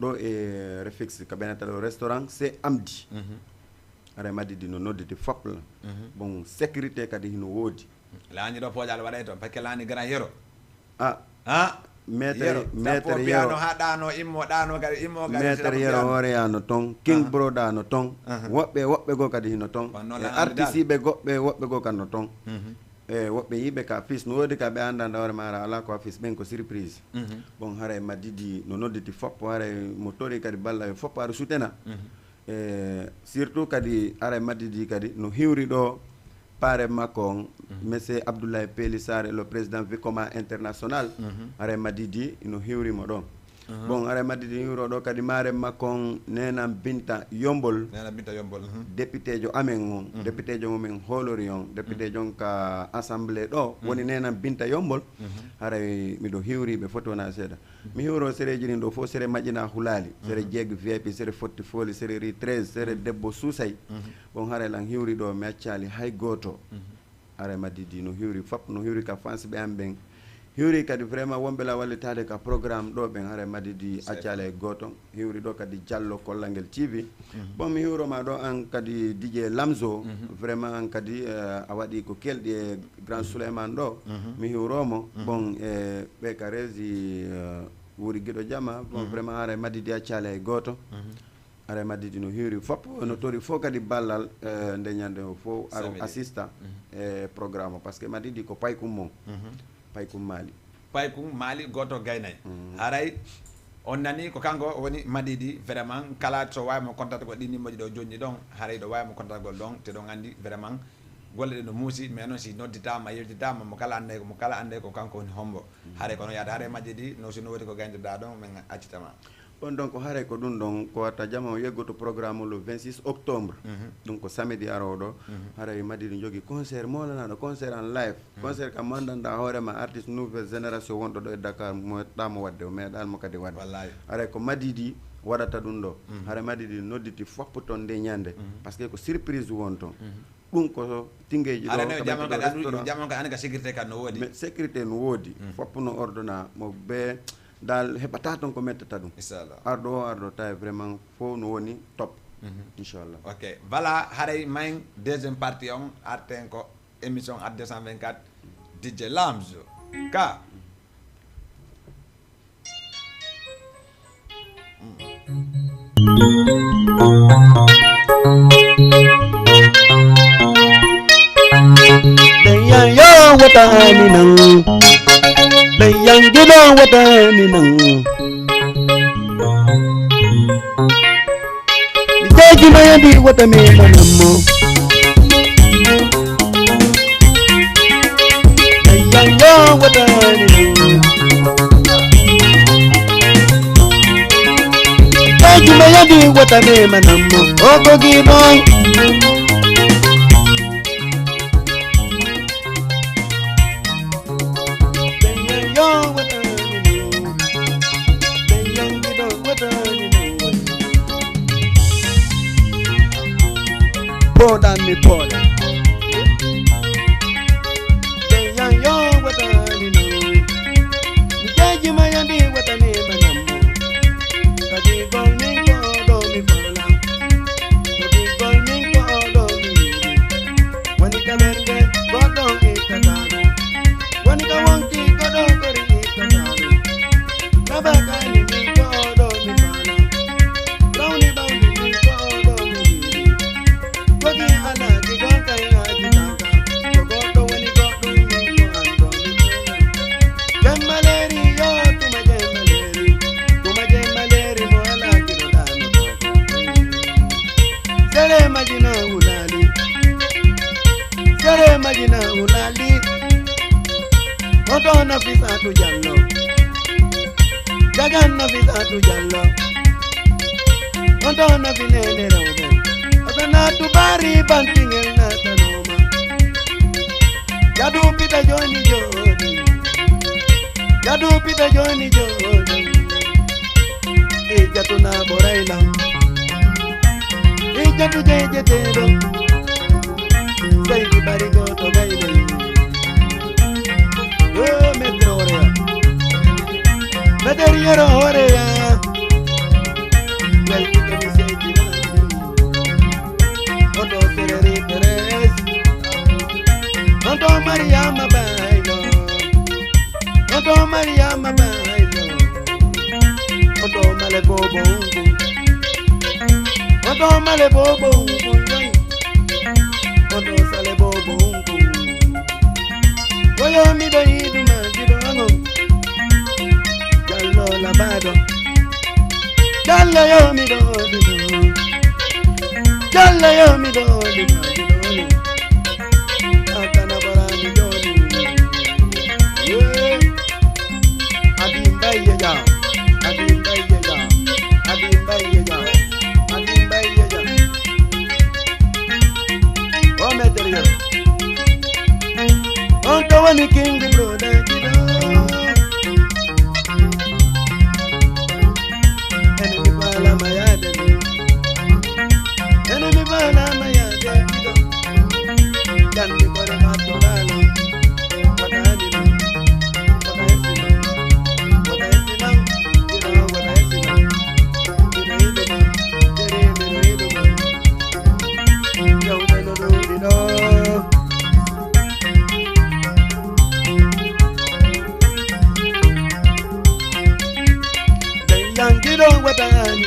ɗo e Refix ko ɓenata ɗo restaurant c'est Amdi haray Madidi no nodditi fop la bon sécurité kadi hino woodi laani ɗo poojal waɗay toon par ce que laani grand yero maître yero ha ɗano immo ɗano kadi immo kadi maître yero hooreyano toon king bro ɗano toon woɓɓe goo kadi hino toon artiste ɓe woɓɓe goo kadi no toon woɓɓe yiɓe ka fils no woodi ka ɓe andanda hoore mara ala ko fils ɓen ko surprise bon haray Madidi no nodditi fop haray mo tori kadi balla fop aɗa sutena surtout kadi haray Madidi kadi no hiwri ɗo pare makko on monsieur Abdoulaye Peli Sarr le président Vicoma international haray Madidi no hiwrimo ɗon bon haray Madidi hiwro ɗo kadi mare makko on Nenam Binta Yombol député jo amen on député jo momin hoolori on député jon ka assemblée ɗo woni Nenam Binta Yombol haray miɗo hiwriɓe foti wona seeɗa mi hiwro séréji ɗin ɗo fof séré Maƴina Hulali séré Jeeg VIP séré Fotti Foli séré Ri 13 séré Debbo Sousay bon haray lan hiwri ɗo mi accali hay goto haray Madidi no hiwri fop no hiwri ka fans ɓe am ɓen hiwri kadi vraiment wonɓe la wallitade ka programme ɗo ɓen haray Madidi accala e goto hiwri ɗo kadi Diallo Kollangel TV bon mi hiwroma ɗo an kadi DJ Lamzo vraiment an kadi a waɗi ko kelɗi e Grand Souleymane ɗo mi hiwromo bon ɓe ka resi wuuri Guiɗo Jama bon vraiment haray Madidi accala e goto haray Madidi no hiwri fop no tori fof kadi ballal nde ñande o fof aro assista e programme o par ce que Madidi ko paykum mum paykum Mali goto gaynay haray on nani ko kanko woni Madidi vraiment kala so wawimo contact ko ɗi numéro ɗo jonni ɗon haray ɗo wawimo contact gol ɗon te ɗon andi vraiment golle ɗe no muusi mais noon si nodditama yewtitama mo kala ande ko kanko woni hombo haray kono yaade haray Madidi no sino wodi ko gayntoɗa ɗon min accitama on donc haray ko ɗum ɗon ko watta jama o yeggoto programme le 26 octobre ɗum ko samedi arowo ɗo haray Madidi jogui concert molanaɗo concert en live concert kam mandanɗa hoorema artiste nouvelle génération wonɗo ɗo e Dakar moɗɗamo wadde o meeɗanmo kadi wadde haray ko Madidi waɗata ɗum ɗo haray Madidi nodditi fop toon nde ñande par ce que ko surprise won toon ɗum ko tingueji ɗo jamon ka ane ka sécurité kadi no woodi sécurité no woodi fop no ordonna mo ɓe dal heɓata ton ko mettata ɗum inchallah arɗo tawi vraiment fof no woni top inchallah ok voilà haray mayn deuxième partie on arten ko émission at 224 DJ Lamzo ka yo watani nang yang gila watani nang jaji maya di watame manamo yang yo watani nang ya di watane manammo oko gidon Podan mi podan Yang yo watani no Jaji mayandi watani manammo Kadi golni ko do mi pola Kadi golni ko do mi Wani kamerde godo itataru Wani kawanki godo kori itataru Nabakani mi ko do mi pola Browni bawni mi ko do mi Wagi ala ki gonka ya jitaka Gogo wani godo mi ko ando mi pola Gemmaleri yo tuma gemmaleri mo ala ki rodano Sere majina ulali Oto na fisatu jallo Jagan na fisatu jallo Oto na finene rawde Asana tubari bantingel na tanoma Jadu pita joni Ijatu na boraila Ijatu jejetero Saidi barigo to gaile Metro orea Meteriero orea Welki ke mi seji nani Oto sereri teres Oto Mariama bailo Oto Mariama bailo Oto male bobo ungu Oto male bobo ungu Oto sale bobo ungu Oyo mido hidu magido ango Jallo labado Jallo yo mido dido Jallo yo mido dido Akana barani joni Adimba yeja Oh material On to one king brother kida Enemy bala mayade kida Jandi kore matolala Watani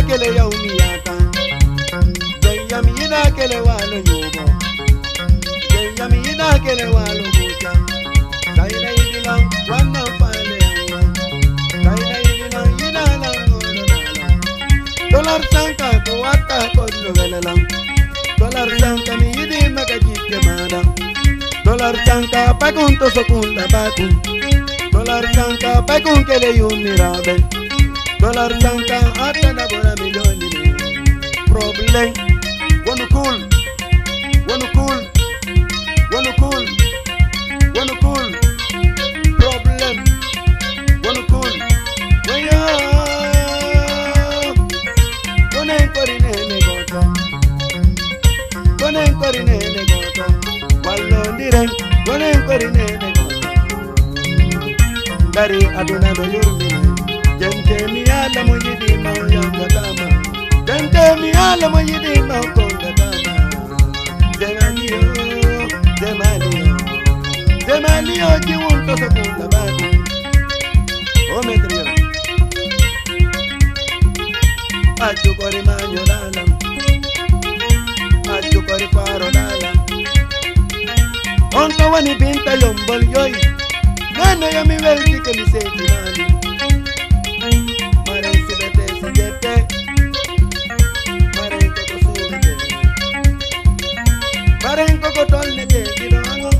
Kele yaumiyata Jayami ida kele walo yubo Jayami ida kele walo buja Kaila idilang wana fale yanga Kaila idilang ida lang olo nala Dolar sangka kuwata kodlo velalang Dolar sangka mi idi makajike madang Dolar sangka pakun to sokunda bakun Dolar sangka pakun kele yumirabe Dolar sangka ata na bora milioni Problem Wanna cool Problem Wanna cool Waya Konen korinene goto Wallo ndiren Konen korinene goto Dari aduna do yurmine Jente mi ala mo yidi ma yanga tama Jente mi ala mo yidi ma konga tama Zemalio jiwunto sokunda badu O metrio Achu kori manyo dala Achu kori faro dala Onto wani binta yombol yoy Nana ya mi welti ke mi seji nani Mare subete sijete Mare koko subete Mare koko tolne te gido ango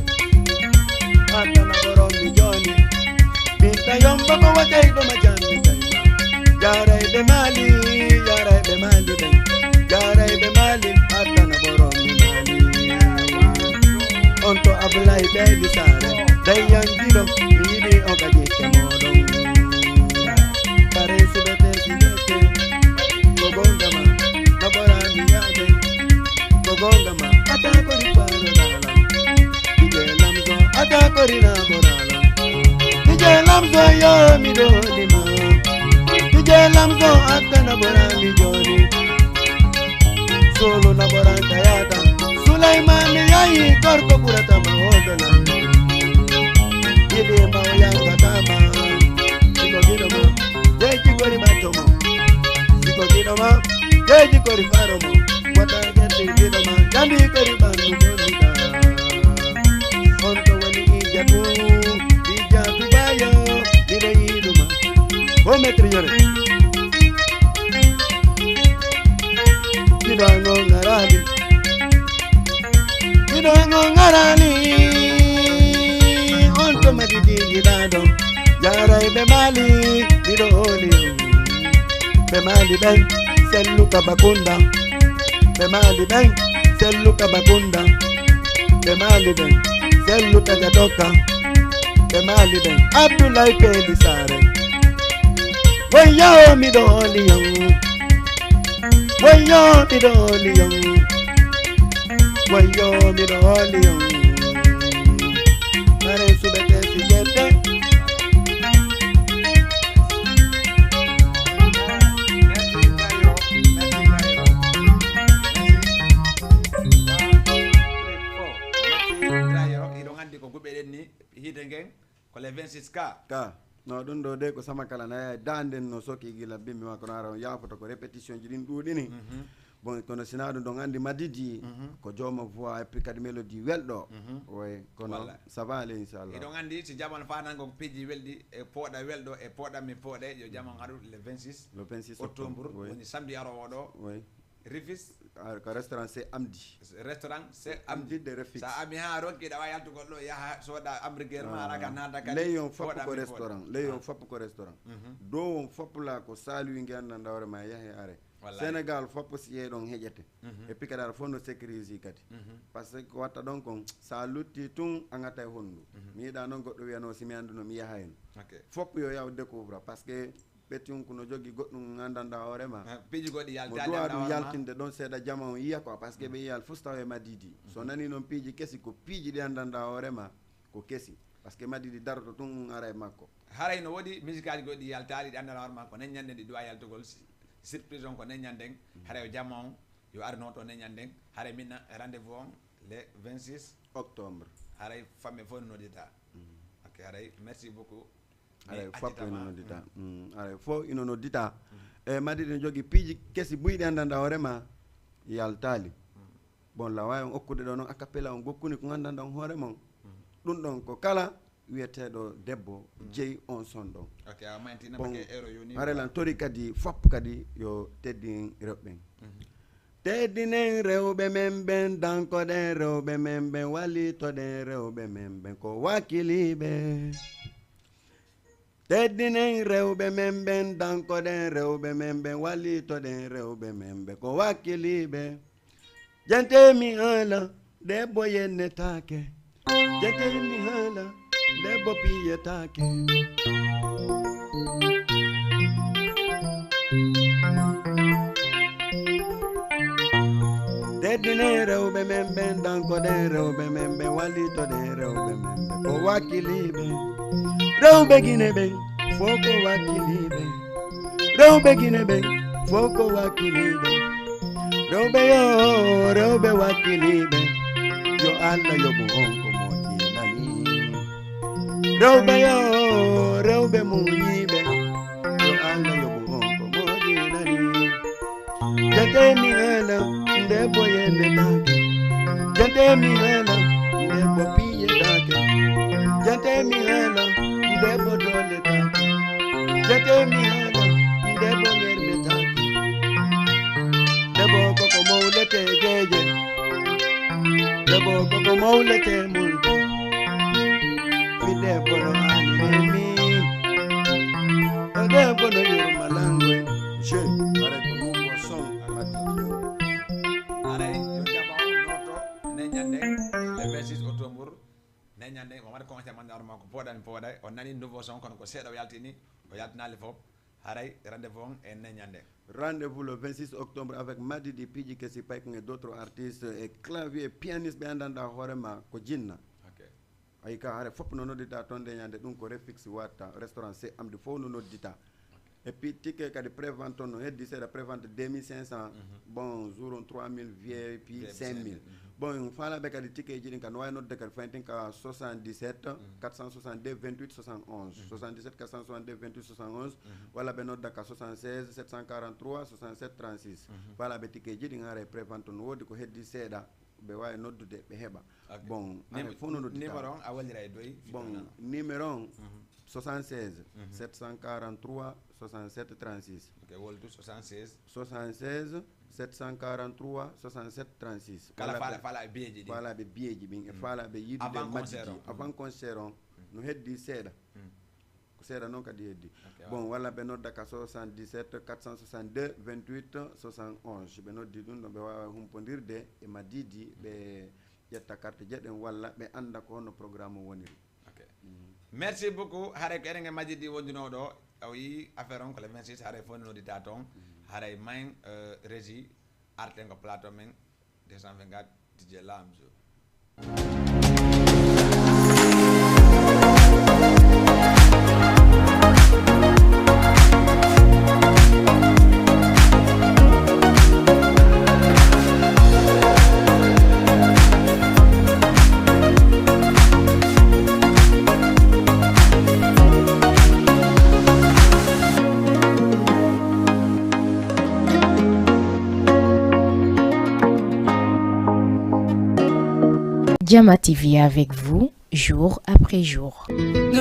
Ata na boron mi joni be mali yaray be mali ben yaray be mali atana borom mi mali onto ablay dey sare day yangilo mi di o gaje ke modon pare subete sigete gogonga ma nabora mi yade gogonga ma atako ri paro dala ije lamzo atako ri na borala ije lamzo yo mi do di ma ije lamzo atana bora mi jodi solo na bora kayata Sulaiman yayi korko kurata ma hodola ide ma yanga tama siko gidoma deji gori matomo siko gidoma deji gori faromo wata gete gidoma jambi gori bandu bonita onto wani ijatu bayo ide iduma o metriore kidango ngarali onto madidi gidado yaray be mali bido oli be mali ben sellu kabakunda be mali ben sellu kabakunda be mali ben sellu tagadoka be mali ben abdullahi peli sare wayo mido oli wayo mido oli wayo mido oli mare subete sigete ko le 26k ka no ɗum ɗo de ko sama kala na danden no soki gila bimmi ma kono ara yafoto ko répétition ji ɗin ɗuɗini bon kono sina ɗum ɗon andi madidi ko jooma voix et puis kadi mélodie welɗo way kono ça va aller inchallah eɗon andi si jamon fanango ko piji welɗi e pooɗa welɗo e pooɗa mi pooɗe yo jamon haɗu le 26 octobre woni samedi arowo ɗo oui Rifis ko restaurant c'est Amdi de Rifis sa ami ha rokkiɗa wa yaltugol ɗo yaha soda hamburger ma ara ka nanda kadi leyon foppo ko restaurant leyon foppo ko restaurant do won foppo la ko saluwi ngandanda hoore ma yahe are Sénégal foppo si yeeɗon heƴete et puis kadi aɗa fof no sécurise kadi par ce que ko watta ɗon kon sa lutti tun a gata e honndu mi yiɗa noon goɗɗo wiyano simi anduno mi yaha hen foppo yo yaw découvre par ce que ɓetti ko no jogui goɗɗum gandanda hoorema piji goɗɗi mo duwa ɗum yaltinde ɗon seeɗa jama on yiya quoi par ce que ɓe yiyal fof taw e madidi so nani noon piiji kesi ko piiji ɗi andanda hoorema ko kesi par ce que madidi daroto tun ara e makko haray no woodi musique aji goɗɗi yaltali ɗi andana hoorema ko neññande ɗi duwa yaltugol surprise on ko neññanden haray o jamma on yo arno to neññanden haray minna rendez-vous on le 26 octobre haray famɓe fof noddita ok haray merci beaucoup aray foppo ino noddita aray fof ino noddita e madidi ne jogui piiji kesi buyɗi andanda hoorema yaltali bon la wawi on okkude ɗo noon acapella on gokkuni ko gandanda on hoore mon ɗum ɗon ko kala wiyeteɗo debbo jeeyi on son ɗon bon harelan tori kadi foppo kadi yo teddin rewɓe teddinen rewɓe men ɓen dankoɗen rewɓe men ɓen wallitoɗen rewɓe men ɓen ko wakkiliɓe teddinen rewɓe men ɓen dankoɗen rewɓe men ɓen wallitoɗen rewɓe men ɓen ko wakkiliɓe jantemi haala debbo yennetake jantemi haala debbo piyetake teddinen rewɓe men ɓen dankoɗen rewɓe men ɓen wallitoɗen rewɓe men ɓen ko wakkiliɓe rewɓe guine ɓen fof ko wakkiliɓe rewɓe guine ɓen fof ko wakkiliɓe rewɓe yo rewɓe wakkiliɓe yo Allah yoɓu on ko moƴƴinani rewɓe yo rewɓe muñiɓe yo Allah yoɓu on ko moƴƴinani jatemi haala debbo yennetake jatemi haala debbo piyetake jatemi haala debbo doletake jatemi haala debbo ŋermetake debbo koko mawlete jeeje debbo koko mawlete mulde mi debbo no hani remi o debbo no yurmalangoy je haray ko nouveau son haray yo jama noto ne nyande le 26 octobre ne nyande mo wadi conseil man darma ko podani poday on nani nouveau son kono ko seedo yaltini o yaltinali fop haray rendez-vous et ne nyande. Rendez-vous le 26 octobre avec Madidi Pidji Kesi Pike et d'autres artistes et clavier pianiste be andanda horema ko jinna. Ay ka hare fop no nodita tonde nyande dum ko refix wata restaurant c'est am de fo no nodita. Et puis ticket kadi prévente no heddi c'est la prévente 2500 bon jour on 3000 VIP 5000 bon fala be kadi ticket jini kan way nodde kadi faintin ka 77 462 28 71 77 462 28 71 wala be nodda ka 76 743 67 36 fala be ticket jini ngare prévente no wodi ko heddi seeda be way noddude be heba bon fono noddi numéro a walira doy bon numéro 76 743 67 36 ok woltu 76 743 67 36 kala fala bieji di fala be bieji bin e fala be yidude avant concert on no heddi seeda ko seeda non kadi heddi bon wala be nodda ka 77 462 28 71 be noddi dum no be wawa humpondirde e Madidi be jetta carte jedden walla be anda ko hono programme woniri. Merci beaucoup hare ko enen Madidi wondino do o yi affaire on ko le 26 hare fonno di taton hare main régie arte ko plateau men 224 DJ Lamzo. Jama TV avec vous, jour après jour. Le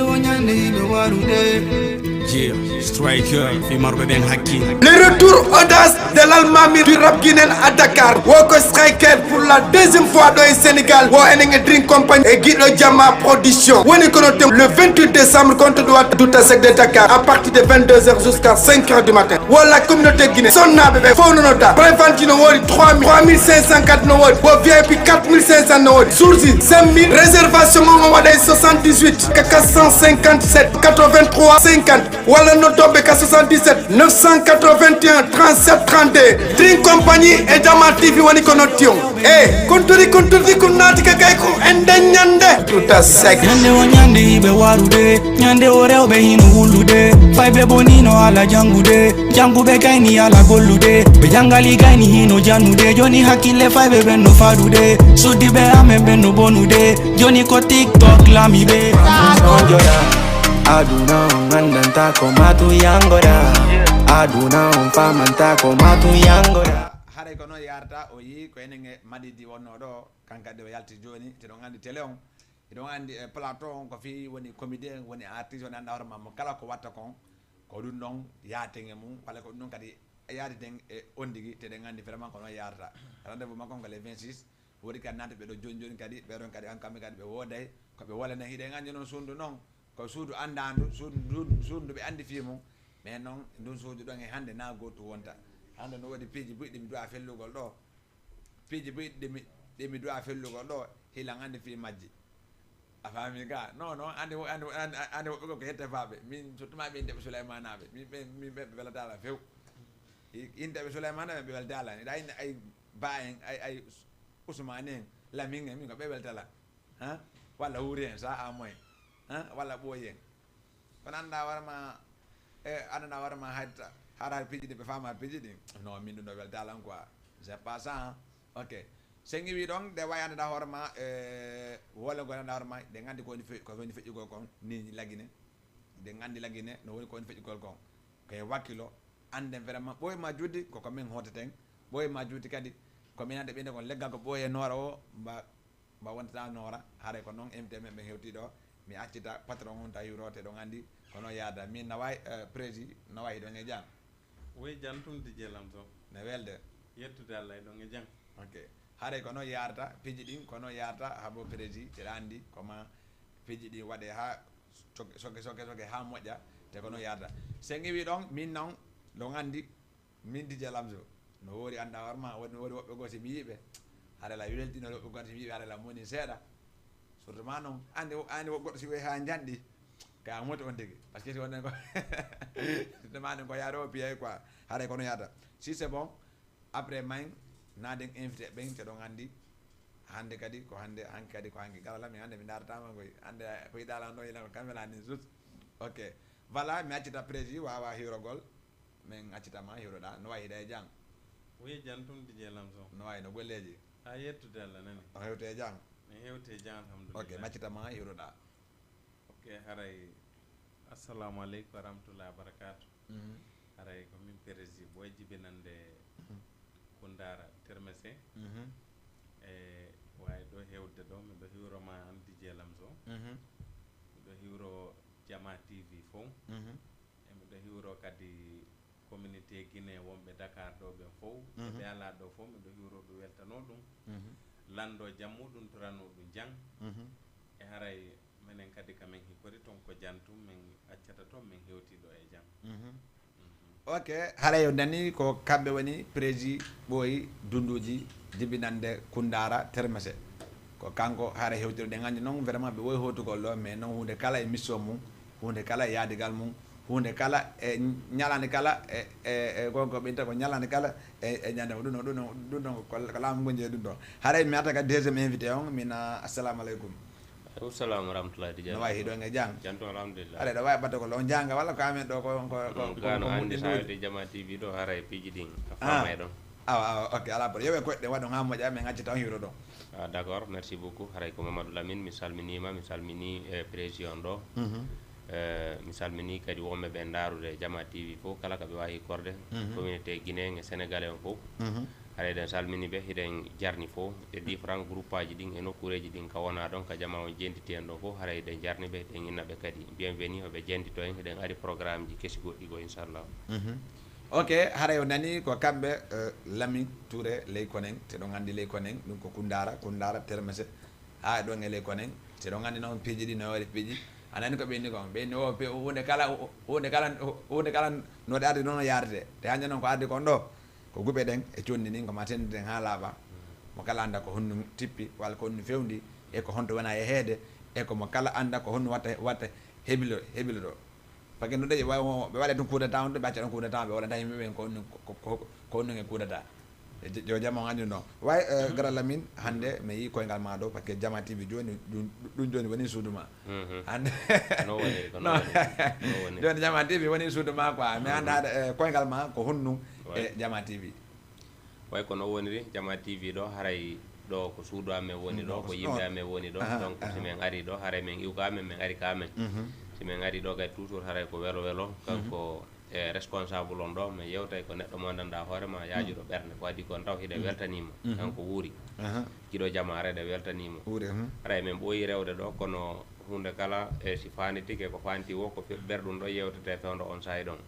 retour audace de l'Almami du rap guinéen à Dakar. Woko Striker pour la deuxième fois dans le Sénégal. Wo Enenge Drink Company et Guido Jama Production. Woni Konote le 28 décembre contre droit tout à sec de Dakar à partir de 22h jusqu'à 5h du matin. Wo la communauté guinéenne. Son na bébé. Fo no nota. Préventino wori 3504 no wori. Wo VIP 4500 no wori. Sourzi 5000. Réservation on va 78 457 83 50. Wala no tombe 77 981 37 32. Drink Company et Jama TV woni connexion. Eh, konturi kunati kay ko ende nyande tout à sec. Nyande o nyande be warude, nyande o rewbe hinu hulude. Faybe bonino ala jangude, jangube gaini ala gollude. Be jangali gaini hino janude, joni hakile faybe be no farude. Sudi be ame be no bonude, joni ko TikTok lami be. Aduna ngandanta ko matu yangora. Aduna famanta ko matu yangora. Hare kono yarta o yi ko enenge Madidi wonno do kanka de yalti joni te do ngandi télé on e do ngandi plateau on ko fi woni comédien woni artiste woni anda horma mo kala ko watta kon ko dun non yaatenge mum wala ko dun kadi yaadi den e ondigi te de ngandi vraiment kono yarta rendez-vous makko ko le 26 wodi kan nante be do joni kadi be don kadi an kambe kadi be woday ko be wala na hide ngandi non sundu non ko suudu andandu suudu be andi fi mum mais non ndun suudu don e hande na goto wonta hande no wadi peji buɗɗi mi du'a fellugol ɗo peji buɗɗi mi du'a fellugol ɗo hila ande fi majji a faami ga non ande woɓɓe ko hette faaɓe min surtout ɓe indeɓe Souleymane aɓe min ɓe welatala few indeɓe Souleymane aɓe ɓe weltala ɗa inde ay ba en ay Ousmane en Lamin en min ko ɓe weltala walla wuuri en sa a moyen walla ɓooyi en kono anda warma andana warma hatta hara piji be fama piji din no min do wel dalan quoi c'est pas ça ok sengi wi don de wayande da horma wala go da horma de ngandi ko ni fe ko ni feji go kon ni lagine de ngandi lagine no woni ko ni feji go kon kay wakilo ande vraiment boy ma judi ko ko men hoteten boy ma judi kadi ko min ande be ko leggal ko boye nora o ba wonta nora hare ko non MTM be hewti do mi accita patron on ta yurote do ngandi kono yaada min naway prési naway do nge jang way jantum di jelam to ne welde yettude Allah e ɗon e jang ok hare kono yarta piji ɗin kono yarta habo prési teɗa andi comment piji ɗi waɗe ha soke ha moƴƴa te kono yarta sen iwi ɗon min noon ɗon andi min DJ Lamzo no wori anda warma woni wobbe go mi yibe hare la weltino wobbe go mi yibe hare la moni seeda surtout ma non ande goddo si we ha jandi ka moto on dege parce que on ko demande ko yaro pied quoi hare ko no yada si c'est bon après main naden invité ben te do ngandi hande kadi ko hande kadi ko hangi kala mi hande mi dartama koy hande ko idala no ila kamela ni zut ok voilà mi accita prési wawa hirogol men accita ma hiroda no wayi day jang we jantum DJ Lamzo no wayi no golleji a yettude Allah nani o hewte jang mi hewte jang alhamdulillah ok mi accita ma hiroda ok haray assalamu aleykum wa rahmatullahi wa barakatuh haray ko min prési boy jibinande Kundara Termese e way do hewde do mi do hiwroma an DJ Lamzo mi do hiwro Jama TV fo e mi do hiwro kadi communauté Guinée wonɓe Dakar ɗo ɓe fof ɓe ala ɗo fof miɗo hiwro ɗum weltano ɗum lando jammu ɗum torano ɗum jang e haray minen kadi kamin hikori ton ko jantum min accata toon min hewtiɗo e jang ok haray o nani ko kamɓe woni prési ɓooyi dunduji jibinande Kundara Termese ko kanko haara hewtiro ɗe gandi noon vraiment ɓe woyi hotugol ɗo mais noon hunde kala e mission mum hunde kala e yaadigal mum hunde kala e ñalande kala e gonko ɓinta ko ñalande kala e ñande o ɗum ɗon ko laamu gonji e ɗum ɗon haray mi ata ka deuxiéme invité on mina assalamu aleykum aleykum salam wa rahmatullahi di no wawi hiɗon e jang janto alhamdulillah aɗa ɗo wawi ɓadde ko lo janga walla ko amen ɗo gano andi sawde Jama TV ɗo haray piiji ɗin a famay ɗon awa ok ala bon yoɓe koɗɗe waɗon ha moƴƴa min accita on hiiro ɗon d' accord merci beaucoup haray ko Mamadou Lamine mi salminima mi salmini président ɗo mi salmini kadi wonɓe ɓe darude Jama TV fof kala koɓe wawi korde communauté guinéen e sénégalais on fof haɗa eɗen salmini ɓe hiɗen jarni fof e différents groupe aji ɗin e nokkureji ɗin ka wona ɗon ka Jama on jentiti en ɗo fof haɗa eɗen jarni ɓe eɗen innaɓe kadi bienvenu hoɓe jentito en eɗen ari programme ji kesi goɗɗi go inchallah ok haray o nani ko kamɓe Lami Touré ley konen teɗon andi ley konen ɗum ko Kundara Termese ha ɗon e ley konen teɗon andi noon piiji ɗi no waɗi piiji anani ko ɓenni kon ɓenni o hunde kala noɗe arde noon yardete te hande noon ko arde kon ɗo ko guɓe ɗen e condi nin ko ma tendiden ha laaɓa mo kala anda ko honno tippi walla ko honno fewndi e ko honto wona e heede e ko mo kala anda ko honno watta heɓilo ɗo par ce que no ɗeƴi ɓe waɗe ɗum kuudata on ɗo ɓe acca ɗon kuudata ɓe waɗata yimɓe ɓen ko honno e kuudata jo Jama on andi noon way Gara Lamine hande mi yi koyngal ma ɗo par ce que Jama TV joni ɗum joni woni suudu ma hande joni Jama TV woni suudu ma quoi mais hande haɗa koyngal ma ko honnum e Jama TV way ko no woniri Jama TV ɗo haray ɗo ko suudu amen woni ɗo ko yimɓe amen woni ɗo donc si min ari ɗo haray min iwkamen min ari kamen si min ari ɗo kadi toujours haray ko welo kanko e responsable on ɗo mi yewtay ko neɗɗo mo gandanɗa hoorema yaajuɗo ɓerde ko adi kon taw hiɗe weltanima kanko wuuri jiɗo Jama areɗe weltanima haray min ɓooyi rewde ɗo kono hunde kala e si fani tigui ko fanti wo ko ɓerɗum ɗo yewtete fewdo on sayi ɗon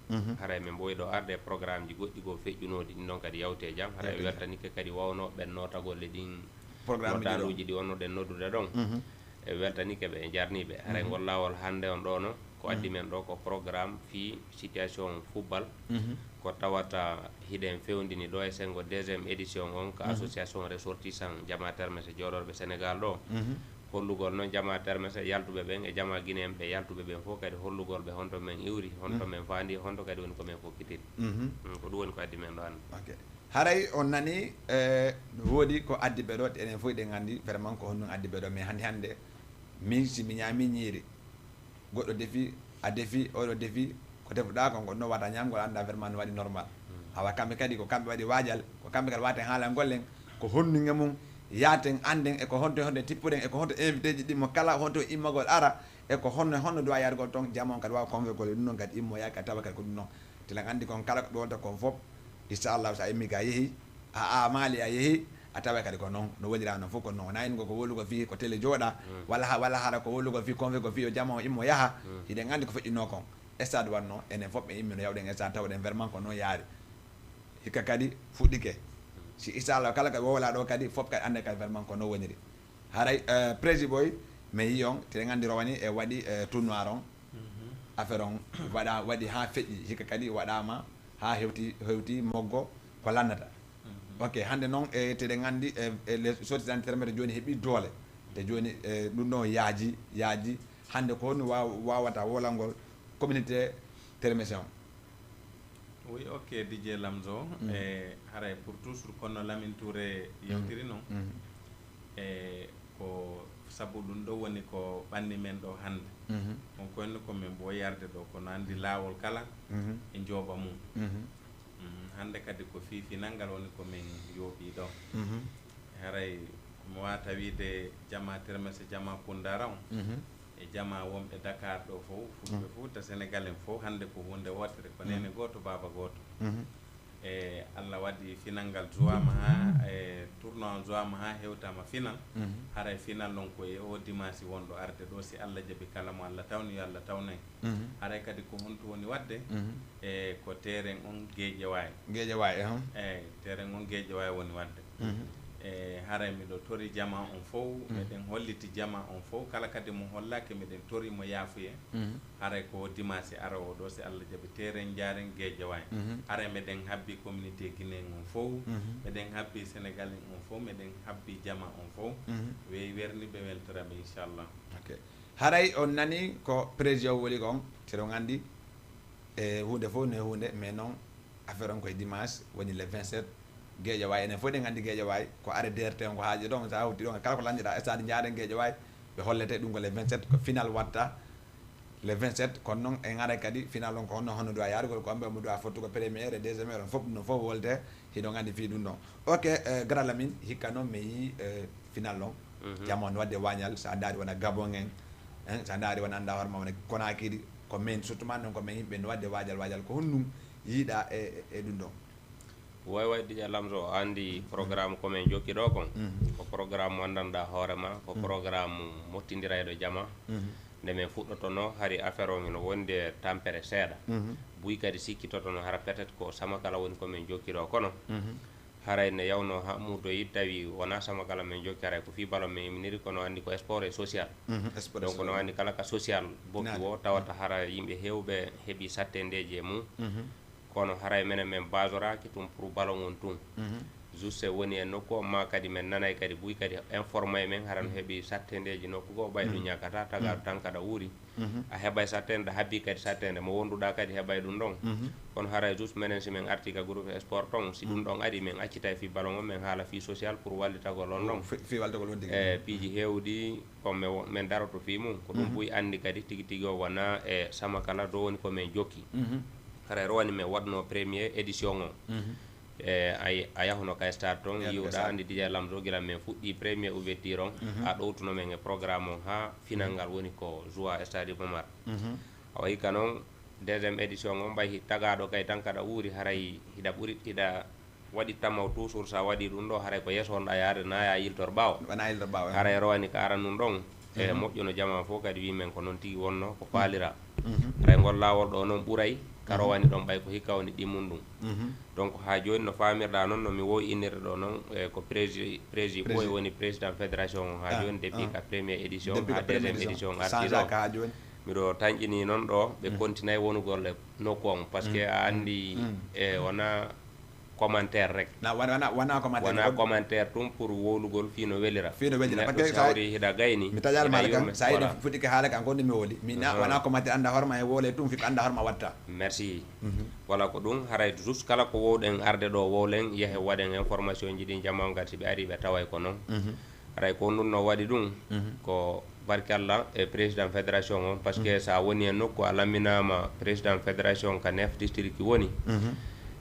haray min ɓooyi ɗo arde programme ji goɗɗi go feƴƴunodi ɗin ɗon kadi yawte jaam haray weltanike kadi wawno ɓenno tagolle ɗin notaluji ɗi wonno ɗen noddude ɗon e weltanike ɓe e jarniɓe haray ngol lawol hande on ɗo no ko addi men ɗo ko programme fi situation football ko tawata hiɗen fewndini ɗo e sengo deuxiéme édition on ko association ressortissant Jama Termese joɗorɓe Sénégal ɗo hollugol noon Jama Termese yaltuɓe ɓen e Jama Guinéen ɓe yaltuɓe ɓen fof kadi hollugol ɓe honto men iwri honto men fandi honto kadi woni komin fokkitiri ko ɗum woni ko addi men ɗo hande haray on nani woodi ko addi ɓe ɗo enen fof ɗen andi vraiment ko honnon addi ɓe ɗo mais hande min si mi ñaami ñiiri goɗɗo defi a defi oɗo defi ko defuɗa kon ko no wata ñamgol anda vraiment no waɗi normal hawa kamɓe kadi ko kamɓe waɗi waajal ko kamɓe kadi waten haalal gollen ko honnuge mum yaaten anden e ko honto tippuɗen e ko honto invité ji ɗi mo kala honto immagol ara e ko honno dowa yaadgol toon jamon kadi wawa convé gol ɗum noon kadi immo yaaki kadi tawa kadi ko ɗum noon tilan andi kon kala ko ɗowonta kon fof inchallahu sa immi ga yeehi a maali a yeehi a tawa kadi ko noon no wonira noon fof ko noon wona ingo ko wolugo fi ko télé jooɗa walla haɗa ko wolugo fi convé go fi o jama o immo yaaha hiɗen andi ko feƴƴino kon stade wanno enen fof ɓe immino yawɗen stade tawɗen vraiment ko noon yaari hikka kadi fuɗɗike si inchallah kala kadi wowla ɗo kadi fof kadi ande kadi vraiment ko noon woniri haray prési boy mi yi on tiɗen andi rowani e waɗi tournoir on affaire on waɗi ha feƴƴi hikka kadi waɗama ha hewti moggo ko lannata ok hande noon teɗen anndi les sociétés intermédiaire joni heeɓi doole te joni ɗum ɗon yaaji hande ko honno wawata wolangol communauté termesien o. Oui, ok, DJ Lamzo. Haray pour toujours kono Lamine Touré yewtiri noon ko sabu ɗum ɗo woni ko ɓanni men ɗo hannde on koyno komin ɓoyarde ɗo kono anndi laawol kala e jooɓa mum hannde kadi ko fiifinal ngal woni komin yooɓi ɗo haray mo wata wiide jama termese jama Koundara on e jama wonɓe Dakar ɗo fof fulɓe Fouta Sénégal en fof hannde ko hunde wotere ko nene goto baba goto e Allah waɗi final ngal jowama ha e tournoi jowama ha hewtama final haray final noon koye o dimanche wonɗo arde ɗo si Allah jaaɓi kala mo Allah tawni yo Allah tawnay haray kadi ko honto woni wadde e ko terrain on Guédiawaye eyyi terrain on Guédiawaye woni wadde e haray miɗo tori jama on fof meɗen holliti jama on fof kala kadi mo hollaki meɗen tori mo yaafuye haray ko dimanche arawo ɗo si Allah jaaɓi terrain jaren Guédiawaye haray meɗen habbi communauté guinéen on fof meɗen habbi sénégal en on fof meɗen habbi jama on fof weyi werniɓe weltoraɓe inchallah. Ok haray on nani ko président woli kon seɗon anndi e hunde fof ne hunde mais noon affaire on koye dimanche woni le 27 Guédiawaye enen fof ɗen anndi Guédiawaye ko are DRT on ko haaji ɗon sa hawti ɗon kala ko lanjeɗa stade jaaren Guédiawaye ɓe hollete ɗum ko le 27 ko final watta le 27 kono noon en ara kadi final on ko honno dowa yaarugol ko amɓe omo dowa fottugo premiére et deuxième heure on fof ɗum ɗon fof wolte hiɗon anndi fi ɗum ɗon ok Grand Lamine hikka noon mi yii final on jama on wadde wañal sa daari wona Gabon en sa daari wona annda hoorema wona Conakry ko min surtout man noon ko min yimɓe no wadde waajal ko honnum yiiɗa e ɗum ɗon. way DJ Lamzo andi programme komin jokki ɗo kon ko programme mo andanɗa hoorema ko programme mottidirayɗo jama nde min fuɗɗotono hari affaire o no wonde tampere seeɗa buy kadi sikkitotono hara peut être ko samakala woni komin jokki ɗo kono haray ne yawno hammudoyi tawi wona samakala min jokki haray ko fi balo min iminiri kono andi ko sport et social donc no andi kala ka social bokki o tawata hara yimɓe hewɓe heeɓi sattendeji e mum kono haray menen min basoraki tum pour ballon on tum juste woni e nokku o ma kadi min nanay kadi buy kadi informé men haran heeɓi sattendeji nokku go ɓay ɗum ñakkata tagaɗo tan kada wuuri a heɓay sattende habbi kadi sattende mo wonduɗa kadi heɓay ɗum ɗon kono haray juste minen simin arti ka groupe sport ton si ɗum ɗon ari min accita fi ballon o min haala fi social pour wallitagol on ɗon e piiji hewɗi comme min daroto fi mum ko ɗum buy andi kadi tigui tigui o wona e samakala do woni komin jokki haray rowani min waɗno premier édition o a yahuno kay stade toon yiwɗa andi DJ Lamzo gila min fuɗɗi premier ouverture on a ɗowtuno men e programme o ha final ngal woni ko joie stade Momar o hikka noon deuxième édition o mbay tagaɗo kay tan kada wuuri haray hiɗa ɓuuri hiɗa waɗi tamaw toujours sa waɗi ɗum ɗo haray ko yesso on ɗa yaade na ya yiltor ɓawa haray rowani ka aran ɗum ɗon e moƴƴuno jama fof kadi wimen ko noon tigui wonno ko faalira haray ngol lawol ɗo noon ɓuuray karo wani ɗon ɓay ko hikka woni ɗimmum ɗum donc ha joni no famirɗa noon nomi wowi innirde ɗo noon ko prési ɓoy woni président fédération o ha joni depuis ka première édition ha deuxième édition arti ɗo miɗo tañƴini noon ɗo ɓe continue wonugol e nokku on par ce que a andi e wona commentaire rek wona commentaire tum pour wolugol fino welira neɗɗo sawri hiɗa gayni mi taƴalmaɗa kam sa yiɗo fuɗɗike haala kan gonɗi mi wooli mi wona commentaire anda horma e woole tum fiɓe anda horma watta merci voilà ko ɗum haray juste kala ko wowɗen arde ɗo wowlen yeehe waɗen information ji ɗin jamma ngal si ɓe ari ɓe taway ko noon haray ko ɗum no waɗi ɗum ko barkallah e président fédération on par ce que sa woni e nokku a laminama président fédération ka 9 district woni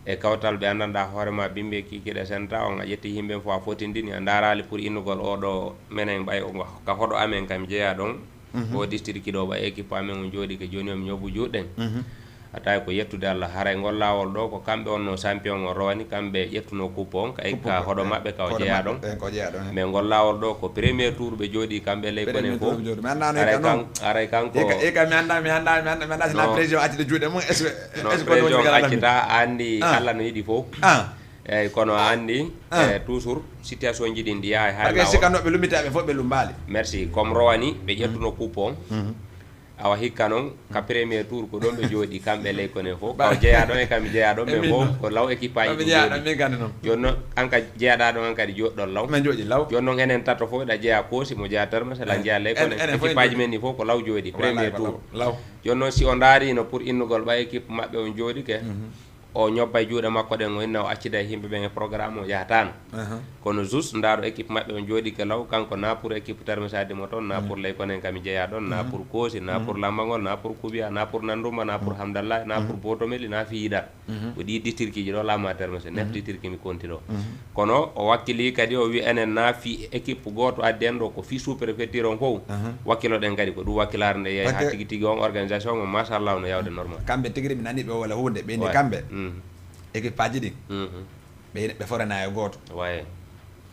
e kawtal ɓe andanɗa hoorema bimɓe kikiɗe senta on a ƴetti yimɓe fof a fotindini a darali pour innugol oɗo menen ɓay ka hoɗo amen kam jeeya ɗon o district ɗo ɓa équipe amen o jooɗi ko joni omi ñoɓu juɗɗen a tawi ko yettude Allah haray ngol lawol ɗo ko kamɓe onno champion o rowani kamɓe ƴettuno coupe on ka hoɗo mabɓe ka o jeeya ɗon mais ngol lawol ɗo ko premier tour ɓe jooɗi kamɓe ley konen fof aray kanko mi anda sina président accide juuɗe mum président accita andi Allah no yiɗi fof eyyi kono andi toujours situation ji ɗi ndi yaha ha sikanoɓe lummitaɓe fof ɓe lumbali merci comme rowani ɓe ƴettuno coupe on awa hikka noon ka premier tour ko ɗon ɓe jooɗi kamɓe ley kone fof kaw jeeyaɗon e kamɓe jeeyaɗon ɓe fof ko law équipage ɗi joni noon an ka jeeyaɗa ɗon an kadi jooɗɗon law joni noon enen tato fof ɗa jeeya Koosi mo jeeya Termese la jeeya ley kone équipage men ni fof ko law jooɗi premier tour joni noon si o daarino pour innugol ɓa équipe maɓɓe on jooɗi ke o ñobbay juuɗe makko ɗen o inna o accida e yimɓe ɓen e programme o yahatano kono juste ndaaro équipe maɓɓe on jooɗi ke law kanko na pour équipe Termese adimo toon na pour ley konen kami jeeya ɗon na pour Koosi na pour Lambagol na pour Koubiya na pour Nandumba na pour Hamdallah na pour Botomeli na Fiida ko ɗi district ji ɗo lamma Termese 9 district mi konti ɗo kono o wakkili kadi o wi enen na fi équipe goto addi en ɗo ko fi sous préfecture on fof wakkilo ɗen kadi ko ɗum wakkilare nde yeehi ha tigui tigui on organisation o machallah no yawde normal kamɓe tigui mi nani ɓe wala hunde ɓe ni kamɓe équipe aji ɗi ɓe forana e goto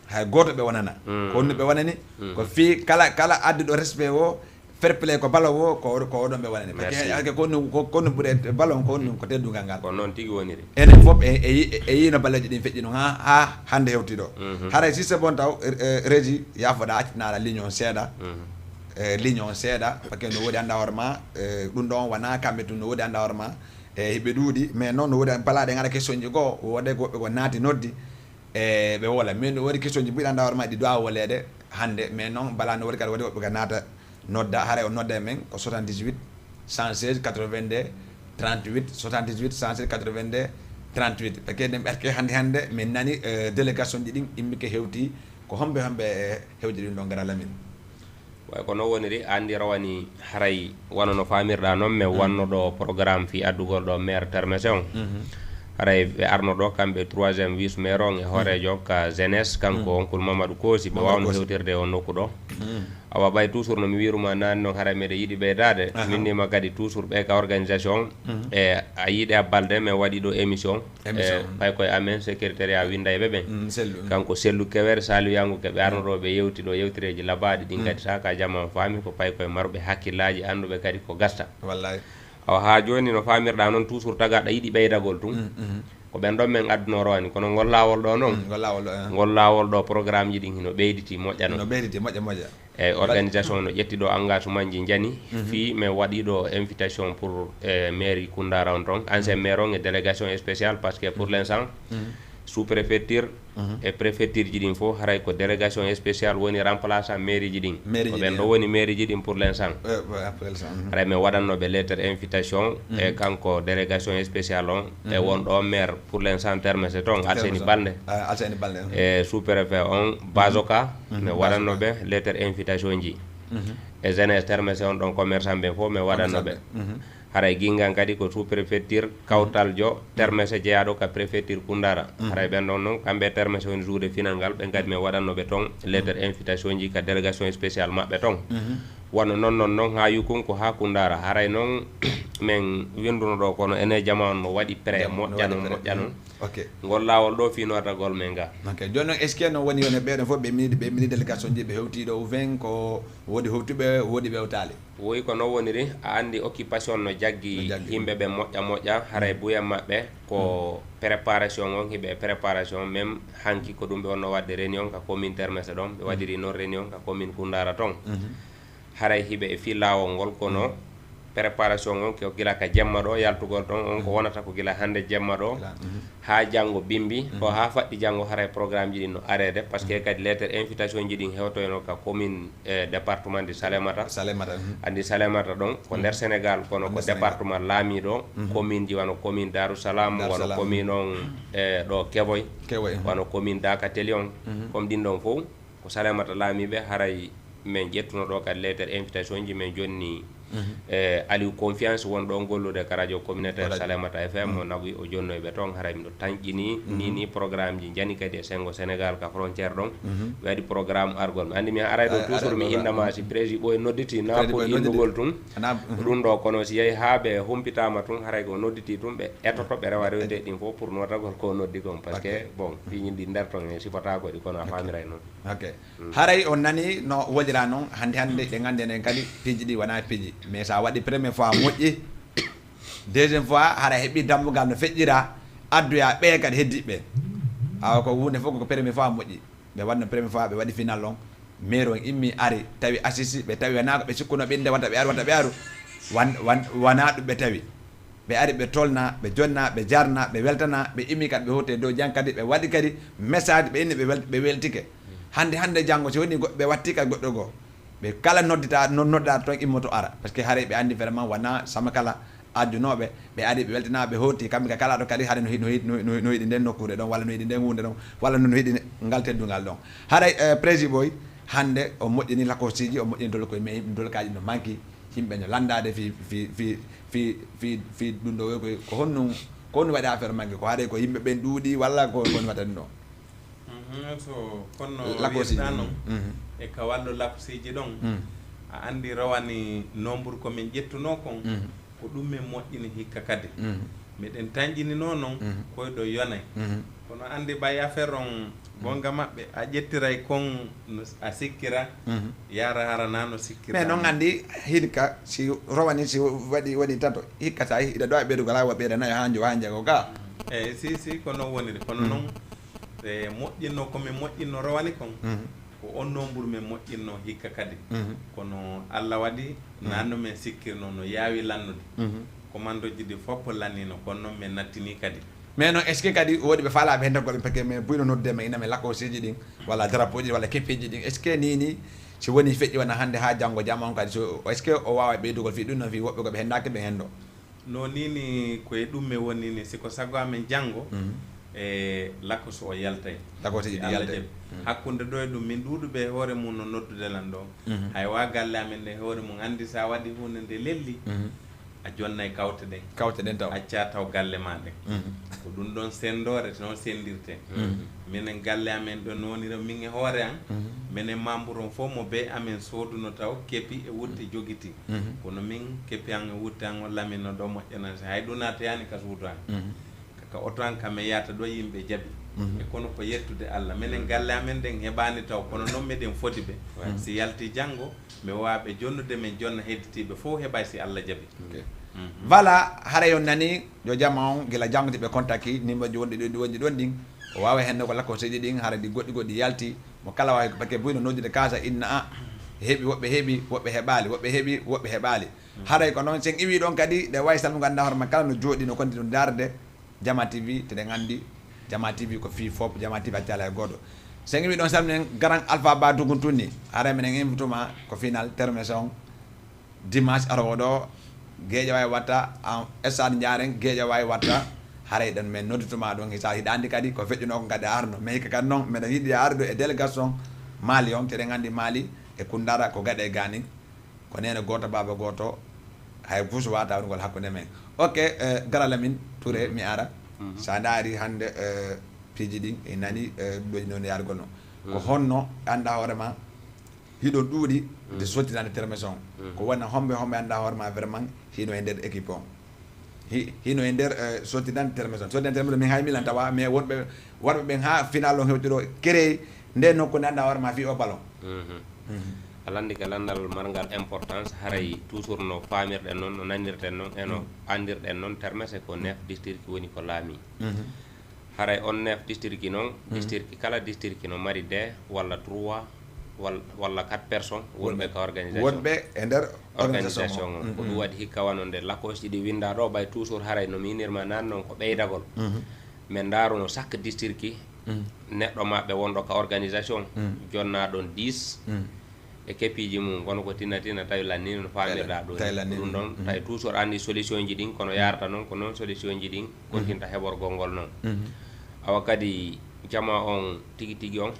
hay goto ɓe wonana ko wonno ɓe wonani ko fi kala adduɗo respect o fair play ko balo o ko oɗon ɓe wonani par ce que konno ɓuure ballon ko ko teddugal ngal ko noon tigui woniri enen foof e yino balleji ɗin feƴƴi no ha hande hewtiɗo haray si c'est bon taw régi yafoɗa accitanaɗa ligne on seeɗa ligne on seeɗa par ce que no woodi anda hoore ma ɗum ɗon wona kamɓe tum no woodi anda hoore ma e hiɓe ɗuuɗi mais noon no woodi balaɗe gara question ji goo woɗe goɓɓe ko naati noddi e ɓe wola mais no woodi question ji mbiɗa anda hoore ma ɗi dowa wolede hande mais noon bala no woodi kadi waɗi woɓɓe ka naata nodda haray o nodda e men ko 78 116 82 38 78 116 82 38 par ce que ɗen ɓerke hande min nani délégation ji ɗin immike hewti ko homɓe hewji ɗin ɗon gara lamin way ko non woniri andi rawani haray wona no famirɗa noon mais wanno ɗo programme fi addugol ɗo maire Termese on haray ɓe arno ɗo kamɓe 3e vice maire on e hoorejo ka jeunesse kanko onkul Mamadou Koosi ɓe wawno hewtirde o nokku ɗo awa ɓay toujours nomi wiruma nani noon haray meɗe yiiɗi ɓeydade minnima kadi toujours ɓe ka organisation e a yiiɗe a balde min waɗi ɗo émission ɓay koye amen secrétariat winda e ɓeɓen kanko Sellou Kewere Saliou Yangu keɓe arnoɗo ɓe yewti ɗo yewtireji labaɗi ɗin kadi sa ka jamma faami ko pay koye marɓe hakkillaji anduɓe kadi ko gasta wallahi awa ha joni no famirɗa noon toujours tagaɗa yiiɗi ɓeydagol tum ko ɓen ɗon min adduno rawani kono ngol lawol ɗo noon ngol lawol ɗo programme ji ɗin hino ɓeyditi moƴƴa noon moƴƴa eyyi organisation no ƴetti ɗo engagement ji jani fi min waɗi ɗo invitation pour mairie Koundara on ton ancien maire on e délégation spéciale par ce que pour l'instant sous préfecture e préfecture ji ɗin fof haray ko délégation spéciale woni remplaçant mairie ji ɗin ko ɓen ɗo woni mairie ji ɗin pour l'instant haray min waɗannoɓe lettre invitation e kanko délégation spéciale on e wonɗo maire pour l'instant Termese toon Alseni Balde e sous préfet on Bazoka min waɗannoɓe lettre invitation ji e jeunesse Termese on ɗon commerçant ɓe fof min waɗannoɓe haray gingan kadi ko sous préfecture kawtal jo Termese jeeyaɗo ka préfecture Koundara haray ɓen ɗon noon kamɓe Termese woni joude final ngal ɓen kadi min waɗannoɓe toon lettre invitation ji ka délégation spéciale maɓɓe toon wonno noon ha yukun ko ha Koundara haray noon min winduno ɗo kono ene jamanu no waɗi pré moƴƴa noon ngol lawol ɗo finortagol men ga joni noon est ce que noon woni wone ɓeɗon fof ɓe mini délégation ji ɓe hewtiɗo ou 20 ko woodi hewtuɓe woodi ɓewtali woyi ko non woniri a andi occupation no jaggi yimɓe ɓe moƴƴa haray buya maɓɓe ko préparation on hiɓe préparation même hanki ko ɗum ɓe wonno wadde réunion ka commune Termese ɗon ɓe waɗiri noon réunion ka commune Koundara toon haray hiɓe e fi lawol ngol kono préparation on ko gila ka jemma ɗo yaltugol ɗon on ko wonata ko gila hande jemma ɗo ha janggo bimbi ko ha faɗɗi janggo haray programme ji ɗin no arede par ce que kadi lettre invitation ji ɗin hewtoyno ka commune département de Salémata andi Salémata ɗon ko nder Sénégal kono ko département laamiɗo commune ji wano commune Darou Salam wano commune on ɗo Kevoy wano commune Dakateli on comme ɗin ɗon fof ko Salémata laamiɓe haray min ƴettuno ɗo kadi lettre invitation ji min jonni Aliou Confiance won ɗon gollude ka radio communautaire Salémata FM o nagui o jonnoyɓe toon haray miɗo tañƴini ni programme ji jani kadi e sengo Sénégal ka frontiére ɗon ɓe waɗi programme argol mi andi mi aray ɗo toujours mi indama si président ɓoye nodditi na pour indugol tun ɗum ɗo kono si yeehi ha ɓe humpitama tun haray ko nodditi tun ɓe etoto ɓe rewa rewde ɗin fof pour notagol ko noddi kon par ce que bon fiñi ɗi nder ton e sifotako ɗi kono a famiray noon haray on nani no woɗira noon hande ɗe gandi enen kadi piiji ɗi wona piiji mais sa waɗi première fois moƴƴi deuxième fois hara heeɓi dambugal no feƴƴira addoya ɓe kadi heddiɓe awa ko hunde fof ko première fois moƴƴi ɓe waɗno première fois ɓe waɗi final on maire on immi ari tawi assisi ɓe tawi wona ko ɓe sikkuno ɓinde wata ɓe aru wana ɗum ɓe tawi ɓe ari ɓe tolna ɓe jonna ɓe jarna ɓe weltana ɓe immi kadi ɓe hote dow jang kadi ɓe waɗi kadi message ɓe inni ɓe weltike hande janggo so woni ɓe watti kadi goɗɗo goo ɓe kala nodda toon immoto ara par ce que haare ɓe andi vraiment wona sama kala addunoɓe ɓe ari ɓe weltana ɓe hooti kamɓe kala ɗo kadi haade no yiɗi nden nokkure ɗon walla no yiɗi nden hunde ɗon walla no yiɗi ngal teddugal ɗon haray président boy hande o moƴƴini lakosiji o moƴƴini dol koye mais yimɓe dolkaji no manqui yimɓe no landade fi ɗum ɗo woy ko honno waɗi affaire manqui ko haade ko yimɓe ɓen ɗuuɗi walla ko koni waɗani ɗo so konno wiyeɗa noon e ka wallu lakosiji ɗon a andi rawani nombre komin ƴettuno kon ko ɗum min moƴƴini hikka kadi miɗen tañƴinino noon koyɗo yonay kono andi ɓay affaire on gonga maɓɓe a ƴettiray kon a sikkira yara harana no sikkira mais noon andi hikka si rowani si waɗi tato hikka sa hiɗa ɗo a ɓeydugo ala wa ɓeyda nayo ha jego ga eyyi si ko noon woniri kono noon e moƴƴinno komin moƴƴinno rowani kon ko on nombre min moƴƴinno hikka kadi kono Allah waɗi nanno min sikkirno no yaawi lannude commandoji ɗi fof lannino kono noon min nattini kadi mais noon est ce que kadi woɗi ɓe faalaɓe hen goɓe parce que min buyno noddema iname lakosiji ɗin walla drapeau ji walla keppiji ɗin est ce que ni si woni feƴƴi wona hande ha janggo jama on kadi so est ce que o wawa ɓeydugol fi ɗum noon fi woɓɓe koɓe hendaki ɓe hen ɗo no nini koye ɗum mi wonnini siko sago amen janggo e lakos o yaltay lakosiji ɗi yaltay hakkude ɗo e ɗum min ɗuuɗuɓe hoore mum no noddude lan ɗo hay wa galle amen nde hoore mum andi sa waɗi hunde nde lelli a jonnay kawte ɗen taw acca taw galle ma ɗen ko ɗum ɗon sendore noon sendirte minen galle amen ɗo nonira min e hoore an minen membre on fof mo be amen soduno taw keppi e wutte joguiti kono min keppi an e wutte an o lamino ɗo moƴƴanase hay ɗum natayani ka suudu an ka oto an kame yata ɗo yimɓe jaaɓi e kono ko yettude Allah minen galle amen ɗen heɓani taw kono noon meɗen foti ɓe si yalti janggo mi waɓe jonnude men jonna hedditiɓe fof heɓay si Allah jaaɓi voilà haray on nani yo jamma on gila jangde ɓe contacti numéro ji wonɗi ɗon ɗin o wawa henne ko lakkoseji ɗin hara ɗi goɗɗi yalti mo kala wawi par ce que buyno noddude kasa inna a heeɓi woɓɓe heɓali haray ko noon sen iwi ɗon kadi ɗe way salmo ganduɗa hoorema kala no jooɗi no konti ɗum darde Jama TV teɗen andi Jama TV ko fi fop Jama TV accala e goɗɗo sen iwi ɗon salminen grand alpha ba duguntunni haray minen invituma ko final termination on dimanche arowo ɗo Guédiawaye watta en stade Ndiareng Guédiawaye watta haray ɗon min noddituma ɗon hisa hiɗa andi kadi ko feƴƴuno ko kadi arno mais hikka kadi noon meɗen yiiɗi arde e délégation Mali on teɗen andi Mali e Koundara ko gaɗe gani ko nene goto baba goto hay buso wata ngol hakkude men ok garala min Touré mi ara sa daari hande piiji ɗin e nani ɗoji noon yargol noon ko honno anda hoorema hiɗon ɗuuɗi de sottinande termaison ko wona homɓe anda hoorema vraiment hino e nder équipe on hino e nder sottinande termaison min hay milan tawa mais wonɓe warɓe ɓen ha final on hewtiɗo créé nde nokkude anda hoorema fi o ballon alandi ka landal margal importance haray toujours no famirɗen noon no nanirɗen noon eno andirɗen noon termese ko 9 district woni ko laami haray on 9 district noon district kala district no mari 2 walla 3 walla 4 personnes wonɓe ka organisation wonɓe e nder organisation on ko ɗum waɗi hikka wanonde lakoji ɗi winda ɗo ɓay toujours haray no minirma nan noon ko ɓeydagol min daruno chaque district neɗɗo maɓɓe wonɗo ka organisation jonna ɗon 10 e keppiji mum kono ko tinna tawi lannino no famirɗa ɗo ɗum ɗon tawi toujours andi solution ji ɗin kono yarata noon ko noon solution ji ɗin continta heɓorgol ngol noon awa kadi jama on tigui on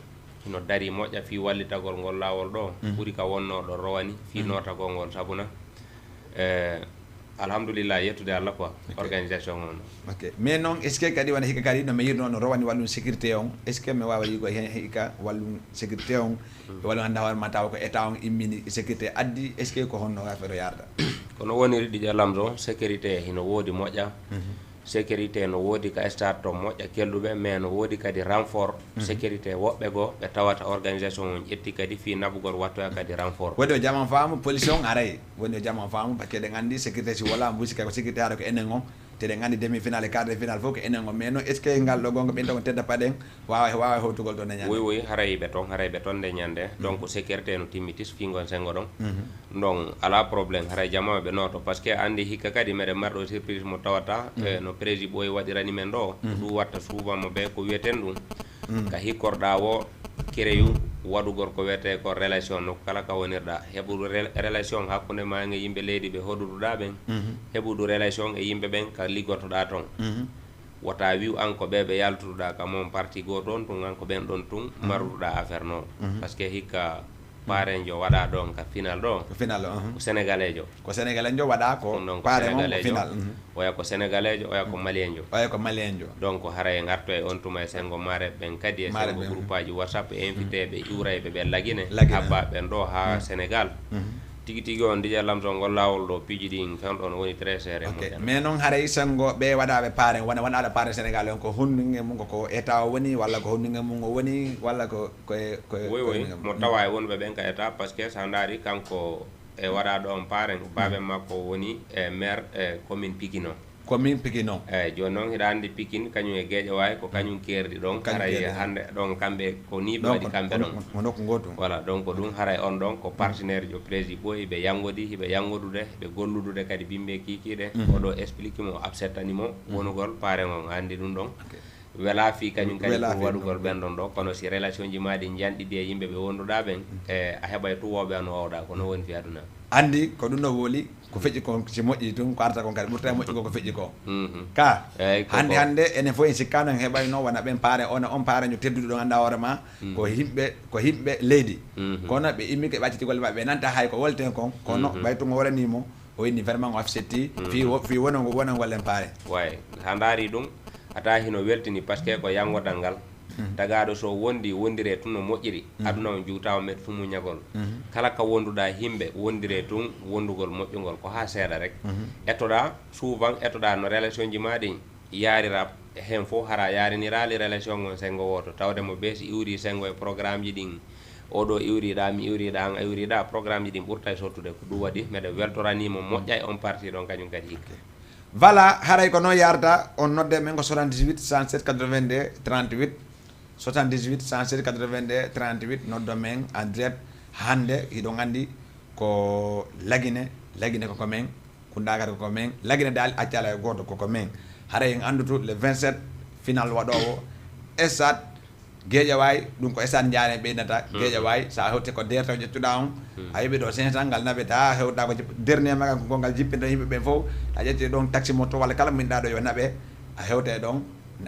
no dari moƴƴa fi wallitagol ngol lawol ɗo ɓuuri ka wonno ɗo rowani fi notagol ngol sabuna alhamdulillah yettude Allah quoi organisation on ok mais noon est ce que kadi wona hikka kadi no mi yirno no rowani wallum sécurité on est ce que mi wawa yigo hen hikka wallum sécurité on wallum anda hoorema tawa ko état on immini sécurité addi est ce que ko honno affaire o yarda kono woniri ɗiƴo lamdo sécurité hino woodi moƴƴa sécurité no woodi ka stade to moƴƴa kelluɓe mais no woodi kadi renfort sécurité woɓɓe goo ɓe tawata organisation on ƴetti kadi fi nabugol wattoya kadi renfort woni o jamam faamu police on aray woni o jamam faamu par ce que ɗen andi sécurité si wala mbusika ko sécurité haɗa ko enen on teɗen andi demi final e quart de final fof ko enen o mais non est ce que ngal ɗo gonga ɓen taw tedda paɗen wawa howtugol ɗon e ñande oui haray ɓe toon nde ñande donc sécurité no timmitis fingon sengo ɗon donc ala probléme haray jamaɓe ɓe noto par ce que andi hikka kadi meɗen marɗo surprise mo tawata no président ɓoyi waɗirani men ɗo ɗum watta souvent mo ɓe ko wiyeten ɗum ka hikkorɗa o kireyu waɗugol ko wiyete ko relation no kala ka wonirɗa heɓuɗo relation hakkude ma e yimɓe leydi ɓe hoɗuɗuɗa ɓen heɓuɗo relation e yimɓe ɓen ka liggotoɗa toon wota wiw an ko ɓe yaltuɗa ka moom parti go toon tun an ko ɓen ɗon tun marruɗa affaire noon par ce que hikka parenjo waɗa ɗon ka final ɗo final ko sénégalais jo waɗa ko pare mo final oya ko sénégalais oya ko malien jo donc haray garto e on tuma e sengo mare ɓen kadi e sengo groupe aji whatsapp invité ɓe iwrayɓe ɓe lagine habba ɓen ɗo ha sénégal tigi tigi on dija lamso ngol lawol ɗo piiji ɗin fewɗon woni très séré mais noon haray sengo ɓe waɗaɓe pare wonɗaɗo pare sénégal on ko honnuge mum ko état o woni walla ko honnuge mum o woni walla ko oui mo tawa e wonɓe ɓen ka état par ce que sa daari kanko e waɗa ɗo on pare baɓe makko woni e maire e commune Pikine o eyyi joni noon hiɗa andi Pikine kañum e Guédiawaye ko kañum kerdi ɗon haray hande ɗon kamɓe ko ni ɓe waɗi kamɓe ɗon nokku gotum voilà donc ɗum haray on ɗon ko partenaire jo président ɓoyi ɓe yanngodi hiɓe yanngodude ɓe golludude kadi bimɓe kikiɗe oɗo explique mo absettani mo wonugol parengo andi ɗum ɗon wela fi kañum kadi ko waɗugol ɓen ɗon ɗo kono si relation ji ma ɗi janɗiɗi e yimɓe ɓe wonduɗa ɓen e a heɓay tuwoɓe an wawɗa kono woni fi aduna andi ko ɗum ɗo wooli ko feƴƴi ko si moƴƴi tun ko arta kon kadi ɓurta moƴƴi ko feƴƴi ko ka hande enen fof en sikkano en heɓayno wona ɓen paare on paare jo tedduɗo ɗo ganduɗa hoore ma ko himɓe leydi kono ɓe immi ke ɓacciti golle maɓe ɓe nanta hay ko wolten kon kono ɓaytugo waranimo o inni vraiment o afsetti fi wona gollen paare way ha daari ɗum ata hino weltini par ce que ko yangodal ngal tagaɗo so wondire tun no moƴƴiri aduna o juutawa met fumu ñagol kala ka wonduɗa himɓe wondire tun wondugol moƴƴugol ko ha seeɗa rek ettoɗa souvent ettoɗa no relation ji ma ɗin yarira hen fof hara yarinirali relation on sengo woto tawde mo ɓeesi iwri sengo e programme ji ɗin oɗo iwriɗa mi iwriɗa an a iwriɗa programme ji ɗin ɓurta e sottude ko ɗum waɗi meɗe weltoranimo moƴƴa e on parti ɗon kañum kadi hikka voilà haray ko noon yarata on nodde men ko 78 107 82 38 78 107 82 38 noddo men en direct hande hiɗo gandi ko lagine koko men kundagata koko men lagine dal accala e goto koko men haray en andutu le 27 final waɗowo esat Guédiawaye ɗum ko esat jaane ɓeynata Guédiawaye sa hewte ko dertaw ƴettuɗa on a yeeɓi ɗo 500 ngal naɓeta hewɗa ko dernier maga ko ngal jippinta yimɓe ɓen fof a ƴetti ɗon taxi moto walla kala minɗa ɗo yo naɓe a hewte ɗon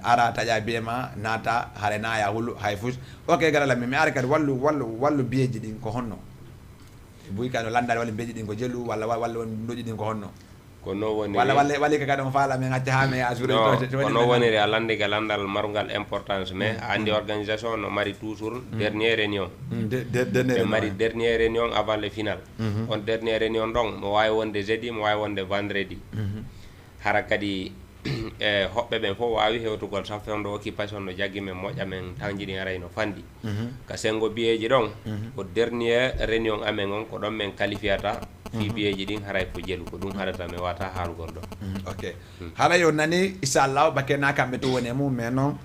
ara taƴa biyema naata haare naya hullu hay fus ok garala mi ari kadi wallu biyeji ɗin ko honno buy kadi landade walla biyeji ɗin ko jellu walla ndoji ɗin ko honno ko no woni walli ka kadi on faala men acca ha me assuré ko no woniri a landi ga landal marugal importance mais andi organisation no mari toujours dernier réunion mari dernier réunion avant le final on dernier réunion ɗon mo wawi wonde jeudi mo wawi wonde vendredi hara kadi e hoɓɓe ɓen fof wawi hewtugol safendo occupation no jaggi men moƴƴa men tawjiɗi aray no fandi ka sengo biyeji ɗon ko dernier réunion amen on ko ɗon men qualifiata fi biyeji ɗin haray ko jelu ko ɗum haɗata mi wata haalgol ɗo ok haala yo nani inchallah bakkena kamɓe to woni e mum mais noon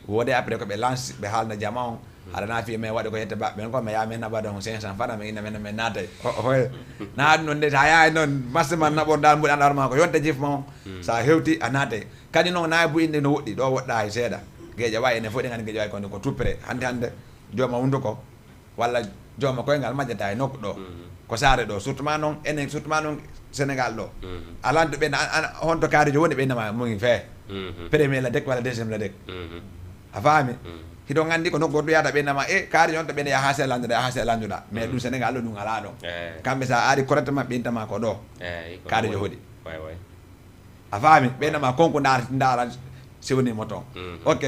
wode après ko ɓe lance ɓe haalno jama on haɗana fi men waɗi ko yette baɓe ko mi yaha men naɓa ɗon 500 fana mi ina men naatay na ɗum noon de sa yahay noon maximum naɓordal mbuɗan arma ko yonta jif ma on sa hewti a naatay kadi noon na bu inde no woɗɗi ɗo woɗɗa hay seeɗa Guédiawaye ene fof ɗi gandi Guédiawaye konde ko tout près hande jooma hunduko walla jooma koyngal majjata e nokku ɗo ko saare ɗo surtout ma noon enen surtout ma noon Sénégal ɗo alanto ɓe honto kaarijo woni ɓeynama mugi fee premier la dek walla deuxiéme la dek a faami hiɗo gandi ko nokku goɗɗo yahata ɓeynama e kaari on to ɓene yaha se landuɗa yaha se landuɗa mais ɗum Sénégal ɗo ɗum ala ɗon kamɓe sa ari correctement ɓintama ko ɗo kaarijo hoɗi a faami ɓeynama konko daara sewnimo toon ok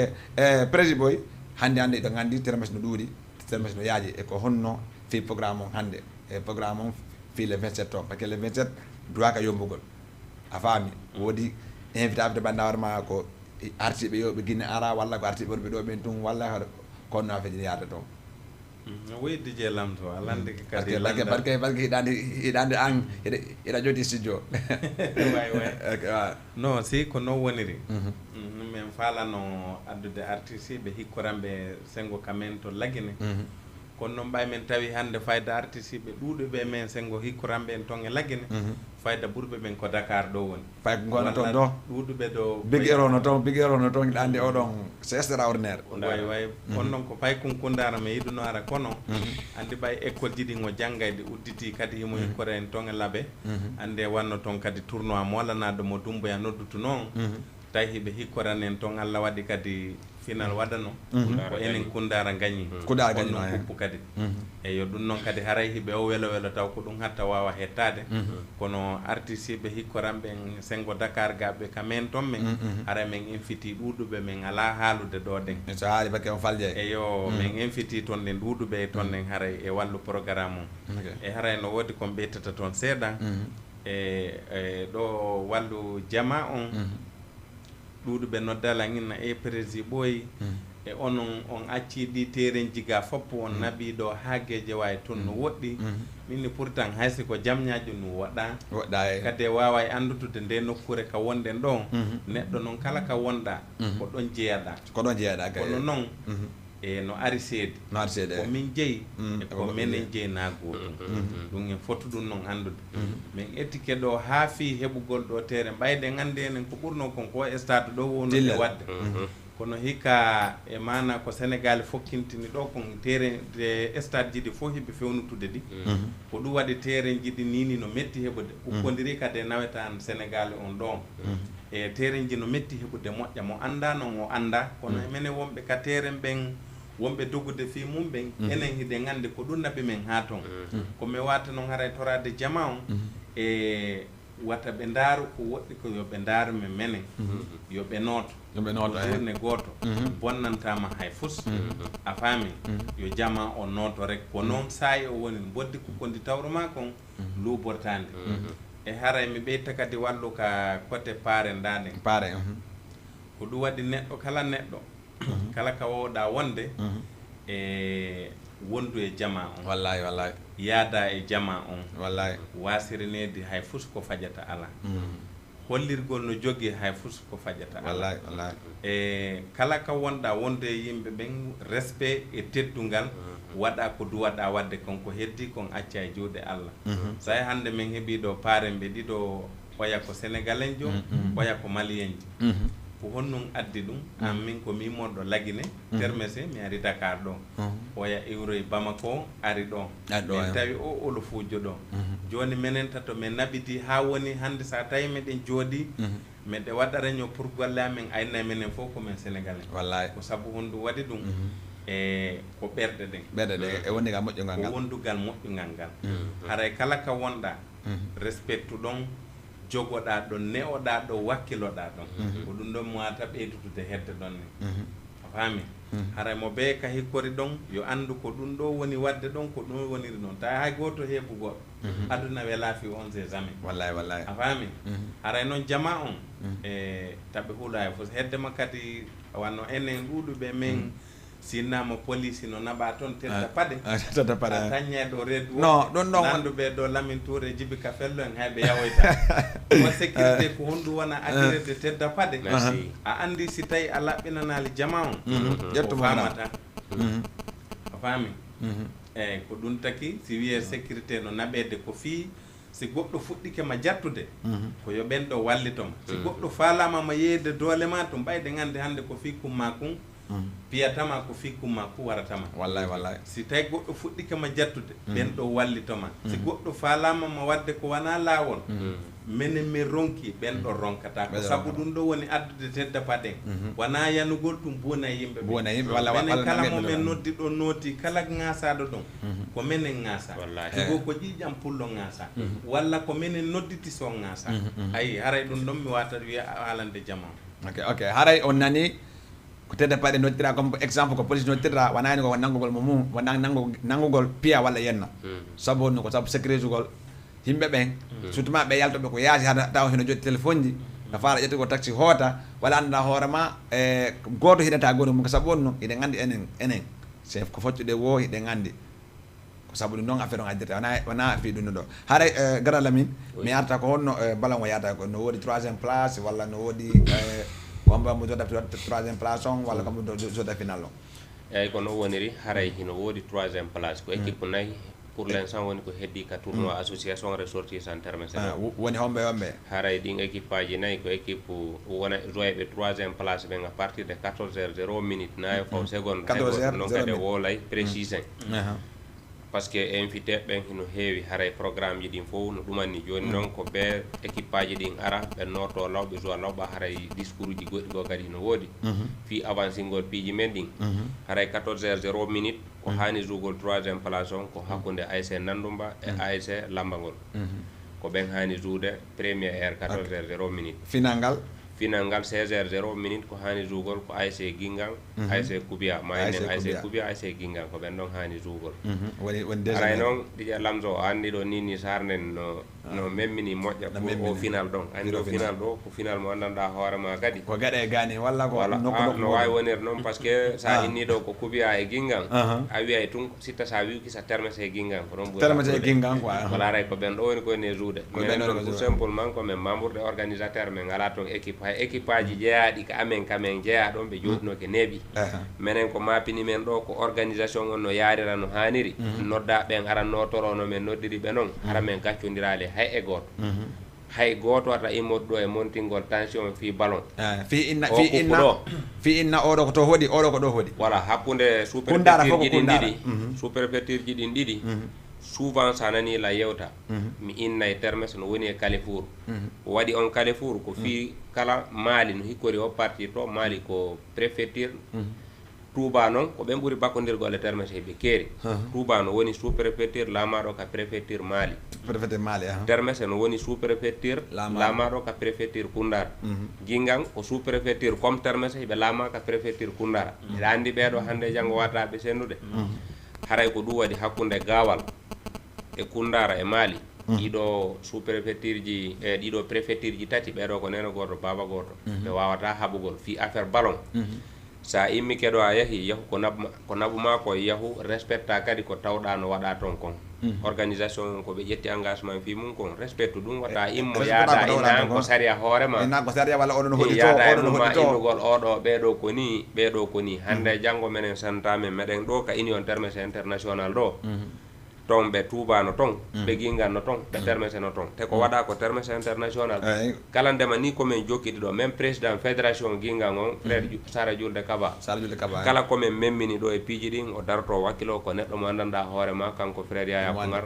président boy hande ɗo gandi termes no ɗuuɗi termes no yaaji e ko honno fi programme on hande e programme on fi le 27 on par ce que le 27 droit ka yombugol a faami woodi invitable bandawar ma ko artiɓe yo ɓe guinne ara walla ko artiɓe worɓe ɗo ɓen tun walla kono afeji yaata toon weydi je lamto alande kadi barke hiɗande an ina jodi studio way non si ko non woniri min falano addude artiste ɓe hikkoranɓe sengo kamen to lagine kono noon mbay men tawi hande fayda artiste ɓe ɗuuɗuɓe men sengo hikkoranɓe en ton e lagine fayda ɓurɓe ɓen ko Dakar ɗo woni fay ko gonɗa toon ɗo ɗuuɗuɓe ɗo big hero no toon ɗande oɗon c'est extraordinaire way on noon ko pay kunkundara mi yiɗuno ara kono andi ɓay école ji ɗin o janggayde udditi kadi himo hikkora en ton e laaɓe ande wanno toon kadi tournoi molanaɗo mo Dumboya noddutu noon tawi hiɓe hikkoran en toon Allah waɗi kadi final waɗano ko enen kundara gañi on kuppu kadi eyo ɗum noon kadi haray hiɓe o welo taw ko ɗum hatta wawa hettade kono artiste ɓe hikkoranɓe sengo Dakar gaɓe kamen toon men haray men inviti ɗuɗuɓe men ala haalude ɗo ɗen so haali bakke on falje eyo men inviti toon ɗen ɗuɗuɓe e toon ɗen haray e wallu programme o e haray no woodi kon ɓeytata toon seeɗa e ɗo wallu jama on ɗuɗuɓe noddala inna e prési ɓooyi e onon on acci ɗi teren jiga foppo on naɓi ɗo haageje wawi toon no woɗɗi minni pourtant haysi ko jamñaji no woɗɗa kadi wawa e andutude nde nokkure ka wonɗen ɗo neɗɗo noon kala ka wonɗa ko ɗon jeeyaɗa kono noon e no ari seedi ko min jeeyi e ko menen jeeyna gotum ɗum en fotu ɗum noon andude min ettike ɗo haa fi heɓugol ɗo tere ɓayɗen andi enen ko ɓurno kon ko stade ɗo wondude wadde kono hikka e mana ko Sénégal fokkintini ɗo kon tere de stade jiɗi fof hiɓe fewnutude ɗi ko ɗum waɗi tere jiɗi nini no metti heɓude ukkodiri kadi e nawetan Sénégal on ɗon e tere ji no metti heɓude moƴƴa mo anda noon o anda kono emenen wonɓe ka tere ɓen wonɓe dogude fi mum ɓen enen hiɗen andi ko ɗum naɓi men ha toon komi wata noon haray torade jama on e wata ɓe ndaaru ko woɗɗi ko yoɓe ndaaru men menen yoɓe nooto journe gooto bonnantama hay fus a faami yo jama o nooto rek ko noon saayi o woni boddi kukondi tawruma kon luubortande e haray mi ɓeyta kadi wallu ka côté paare ndaden ko ɗum waɗi neɗɗo kala neɗɗo kala ka wowɗa wonde e wondu e jama on wallahi yaada e jama on wallahi wasirinede hay fus ko fajata ala hollirgol no jogui hay fus ko fajata ala wallahi e kala ka wonɗa wonde e yimɓe ɓen respect e teddungal waɗa ko duwaɗa wadde konko heddi kon acca e juuɗe Allah so yi hande min heeɓi ɗo paaren ɓe ɗiɗo oya ko sénégalais jo oya ko malien ji ko honnon addi ɗum an min ko mimorɗo lagine termese mi ari Dakar ɗo oya iwroye Bamako ari ɗo min tawi o olo fuujo ɗo joni minen tato min naɓidi ha woni hande sa tawi meɗen jooɗi meɗe waɗa réunion pour golle amen ayna minen fof komin sénégalais wallahi ko saabu hondu waɗi ɗum e ko ɓerɗe ɗen e wondigal moƴƴugal ngal ko wondugal moƴƴugal ngal haray kala ka wonɗa respectu ɗon jogoɗa ɗon neoɗa ɗo wakkiloɗa ɗon ko ɗum ɗon mowata ɓeydutude hedde ɗon ne a faami haray mo ɓe ka hikkori ɗon yo andu ko ɗum ɗo woni wadde ɗon ko ɗum woniri noon tawi hay goto heeɓugoɗo aduna wela fi on sait jamais wallahi a faami haray noon jama on e taɓe huula e fof heddema kadi wanno enen ɗuɗuɓe men sinnama police no naɓa toon tedda paɗe a tañeɗo redu nanduɓe ɗo Lamin Touré Djiby Ka Fello en hayɓe yawoyta o sécurité ko honɗum wona accirede tedda paɗe a andi si tawi a laɓɓinanali jama on ƴetto famata a faami eyyi ko ɗum taki si wiye sécurité no naɓede ko fii si goɗɗo fuɗɗike ma jattude ko yo ɓen ɗo wallitoma si goɗɗo falama ma yeyde doole ma to ɓayde gande hande ko fi kumma kum piyatama ko fi kumma ku waratama wallahi si tawi goɗɗo fuɗɗike ma jattude ɓen ɗo wallitoma si goɗɗo falama ma wadde ko wona lawol minen min ronki ɓen ɗo ronkata ko saabu ɗum ɗo woni addude tedda paɗen wona yanugol ɗum buuna yimɓe minen kala momin noddi ɗo nooti kala ŋasaɗo ɗon ko minen ŋasa sigo ko ƴiƴam pullo ŋasa walla ko minen nodditi so ŋasa ayi haray ɗum ɗon mi wata wiya haalande jama ok haray on nani ko tedda paɗe noddira comme exemple ko police noddirta wonani ko nanggugol mo mum wona nanggugol piya walla yenna saabu honno ko saabu sécurité ugol yimɓe ɓen surtout ma ɓe yaltoɓe ko yaasi hata taw heno joɗi téléphone ji no faala ƴettugo taxi hoota walla annda hoorema e goto hiɗata goto mum ko saabu honno eɗen gandi enen chef ko foccude wo hiɗen andi ko sabu ɗum noon affaire on addirta wona fi ɗum ɗo haara gara Lamine mi arta ko honno ballon o yata ko no woodi 3e place walla no woodi komba mo joda 3e place on walla kombo joda final on eyyi ko no woniri haray hino woodi 3e place ko équipe nayi pour l'instant woni ko heddi ka tournoi association ressortissant termes woni homɓe haray ɗin équipe aji nayi ko équipe wona joyeɓe 3e place ɓen à partir de 14h0 minute nayo faw seconde non kadi woolay précisin par ce que invité ɓen hino heewi haray programme ji ɗin fof no ɗumanni joni noon ko ɓe équipe aji ɗin ara ɓe norto lawɓe joua lawɓa haray discours uji goɗɗi go kadi no woodi fi avancingol piiji men ɗin haray 14h0 minute ko hani jougol 3e place on ko hakkude ASC Nandumba e ASC Lambagol ko ɓen hani joude première heure 14h0 minute final ngal 16h0 minute ko hani jougol ko ASC Guingang ASC Koubia ma enen ASC Koubia ASC Guingang ko ɓen ɗon hani jougol aray noon Dj Lamzo o anndi ɗo nini sarnen no memmini moƴƴa pour o final ɗon anndi ɗo final ɗo ko final mo anndanɗa hoorema kadi ko gaɗe gani walla ko no wawi wonir noon par ce que sa inni ɗo ko Koubia e Guingang a wiyay tun sitta sa wiwki sa termes e Guingang ko ɗon termes e Guingang quoi wala aray ko ɓen ɗo woni koyne joude mais ɗon tout simplement komin membre de organisateur men ngala toon équipe hay équipe aji jeeyaɗi ko amen kamen jeeya ɗon ɓe joɗinoke neeɓi minen ko mapini men ɗo ko organisation on no yarira no haniri nodda ɓen ara notoro no men noddiri ɓe noon hara men gaccodirali hay e goto hay goto wata immode ɗo e montingol tension fi ballon fi inna oɗo ko to hoɗi oɗo ko ɗo hoɗi voilà hakkude sous préfecture ji ɗin ɗiɗi sous préfecture ji ɗin ɗiɗi souvent sa nani la yewta mi innay termes no woni e Kalifour waɗi on Kalifour ko fi kala maali no hikkori o parti to maali ko préfecture Touba noon ko ɓen ɓuri bakkodirgol e termes heɓe keeri Touba no woni sous préfecture lamaɗo ka préfecture Mali termes no woni sous préfecture lamaɗo ka préfecture Koundara Guingang ko sous préfecture comme termes heɓe laama ka préfecture Koundara eɗa andi ɓeɗo hande janggo wataɓe sennude haray ko ɗum waɗi hakkude Gawal e Koundara e Mali ɗiɗo sous préfecture ji e ɗiɗo préfecture ji tati ɓeɗo ko neno goto baba goto ɓe wawata haɓugol fi affaire ballon sa immi keɗo a yahi yahu ko nabuma ko yahu respecta kadi ko tawɗa no waɗa toon kon organisation ko ɓe ƴetti engagement fi mum kon respecte ɗum wata immo yaada ina ko saria hoorema yaada inuma innugol oɗo ɓeɗo ko ni hande janggo menen santamen meɗen ɗo ka union termes international ɗo ton ɓe tubano ton ɓe guinganno ton ɓe termes no ton te ko waɗa ko termes international kala ndema ni komin jokkiɗi ɗo même président fédération guingan on frère Sara Julde Kaba kala komin memmini ɗo e piiji ɗin o darto wakkilo ko neɗɗo mo andanɗa hoorema kanko frère Yaya Pougar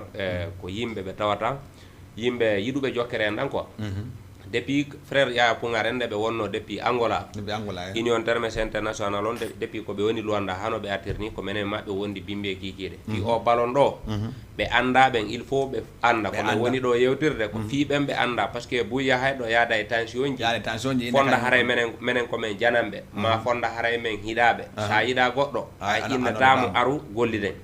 ko yimɓe ɓe tawata yimɓe yiɗuɓe jokkere en ɗan quoi depuis frère Yaya Pougar en nde ɓe wonno depuis Angola union termes international on depuis ko ɓe woni Luanda hano ɓe artirni ko menen maɓɓe wondi bimbe kikiɗe fi o ballon ɗo ɓe anda ɓen il faut ɓe anda koɓe woni ɗo yewtirde ko fi ɓen ɓe anda par ce que buya hayɗo yaada e tension ji fonda haray menen komin jananɓe ma fonda haray men hiɗaɓe sa yiɗa goɗɗo a innatamo aru golliden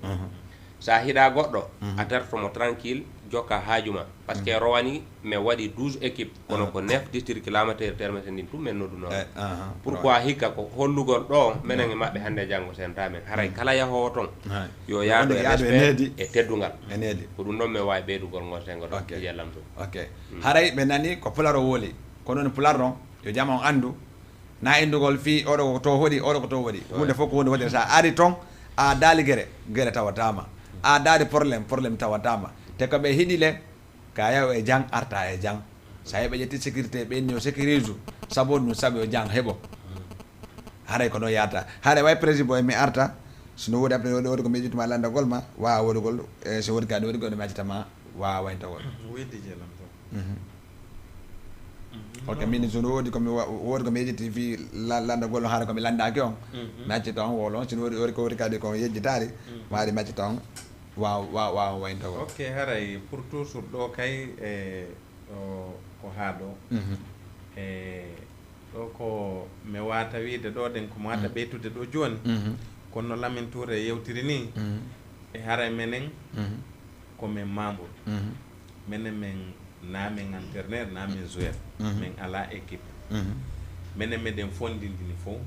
sa hiɗa goɗɗo a tertomo tranquille jokka haajuma par ce que rowani mi waɗi 12 équipe kono ko 9 district kilométre termes ndin tum men nodduno pourquoi hikka ko hollugol ɗo menen e maɓɓe hande janggo sentamen haray kala yahowo toon yo yaado e respect e teddugal ko ɗum ɗon mi wawi ɓeydugol gotengo ɗo yallam to haray ɓe nani ko pular o wooli ko noon pular ɗon yo jama on andu na indugol fi oɗo ko to hoɗi oɗo ko to hoɗi hunde fof ko hunde hoɗi sa ari toon a daali guere tawatama a daari probléme tawatama te ko ɓe hiɗi le ka yaw e jang arta e jang sa ɓe ƴetti sécurité ɓenni o sécurise sabo ɗum saabi o jang heɓo haray ko noon yata haray way président e mi arta sono woodi après woodi ko miijituma landagol ma wawa woɗugol so woodi kadi woodi goɗo mi accitama wawa wayntagol ok min sono woodi woodi ko miijiti fi landagol haara komi landaki on mi accita on wolon sono woodi ko woodi kadi ko yejjitari waɗi mi accita on waaw wayntagol ok haray pour toujours ɗo kay ko haa ɗo ɗo ko mi wata wiide ɗo ɗen komo wata ɓeytude ɗo joni kono no Lamine Touré yewtiri ni e haray menen komin membre menen men namen entraîneur namen joueur min ala équipe menen meɗen fondidini fof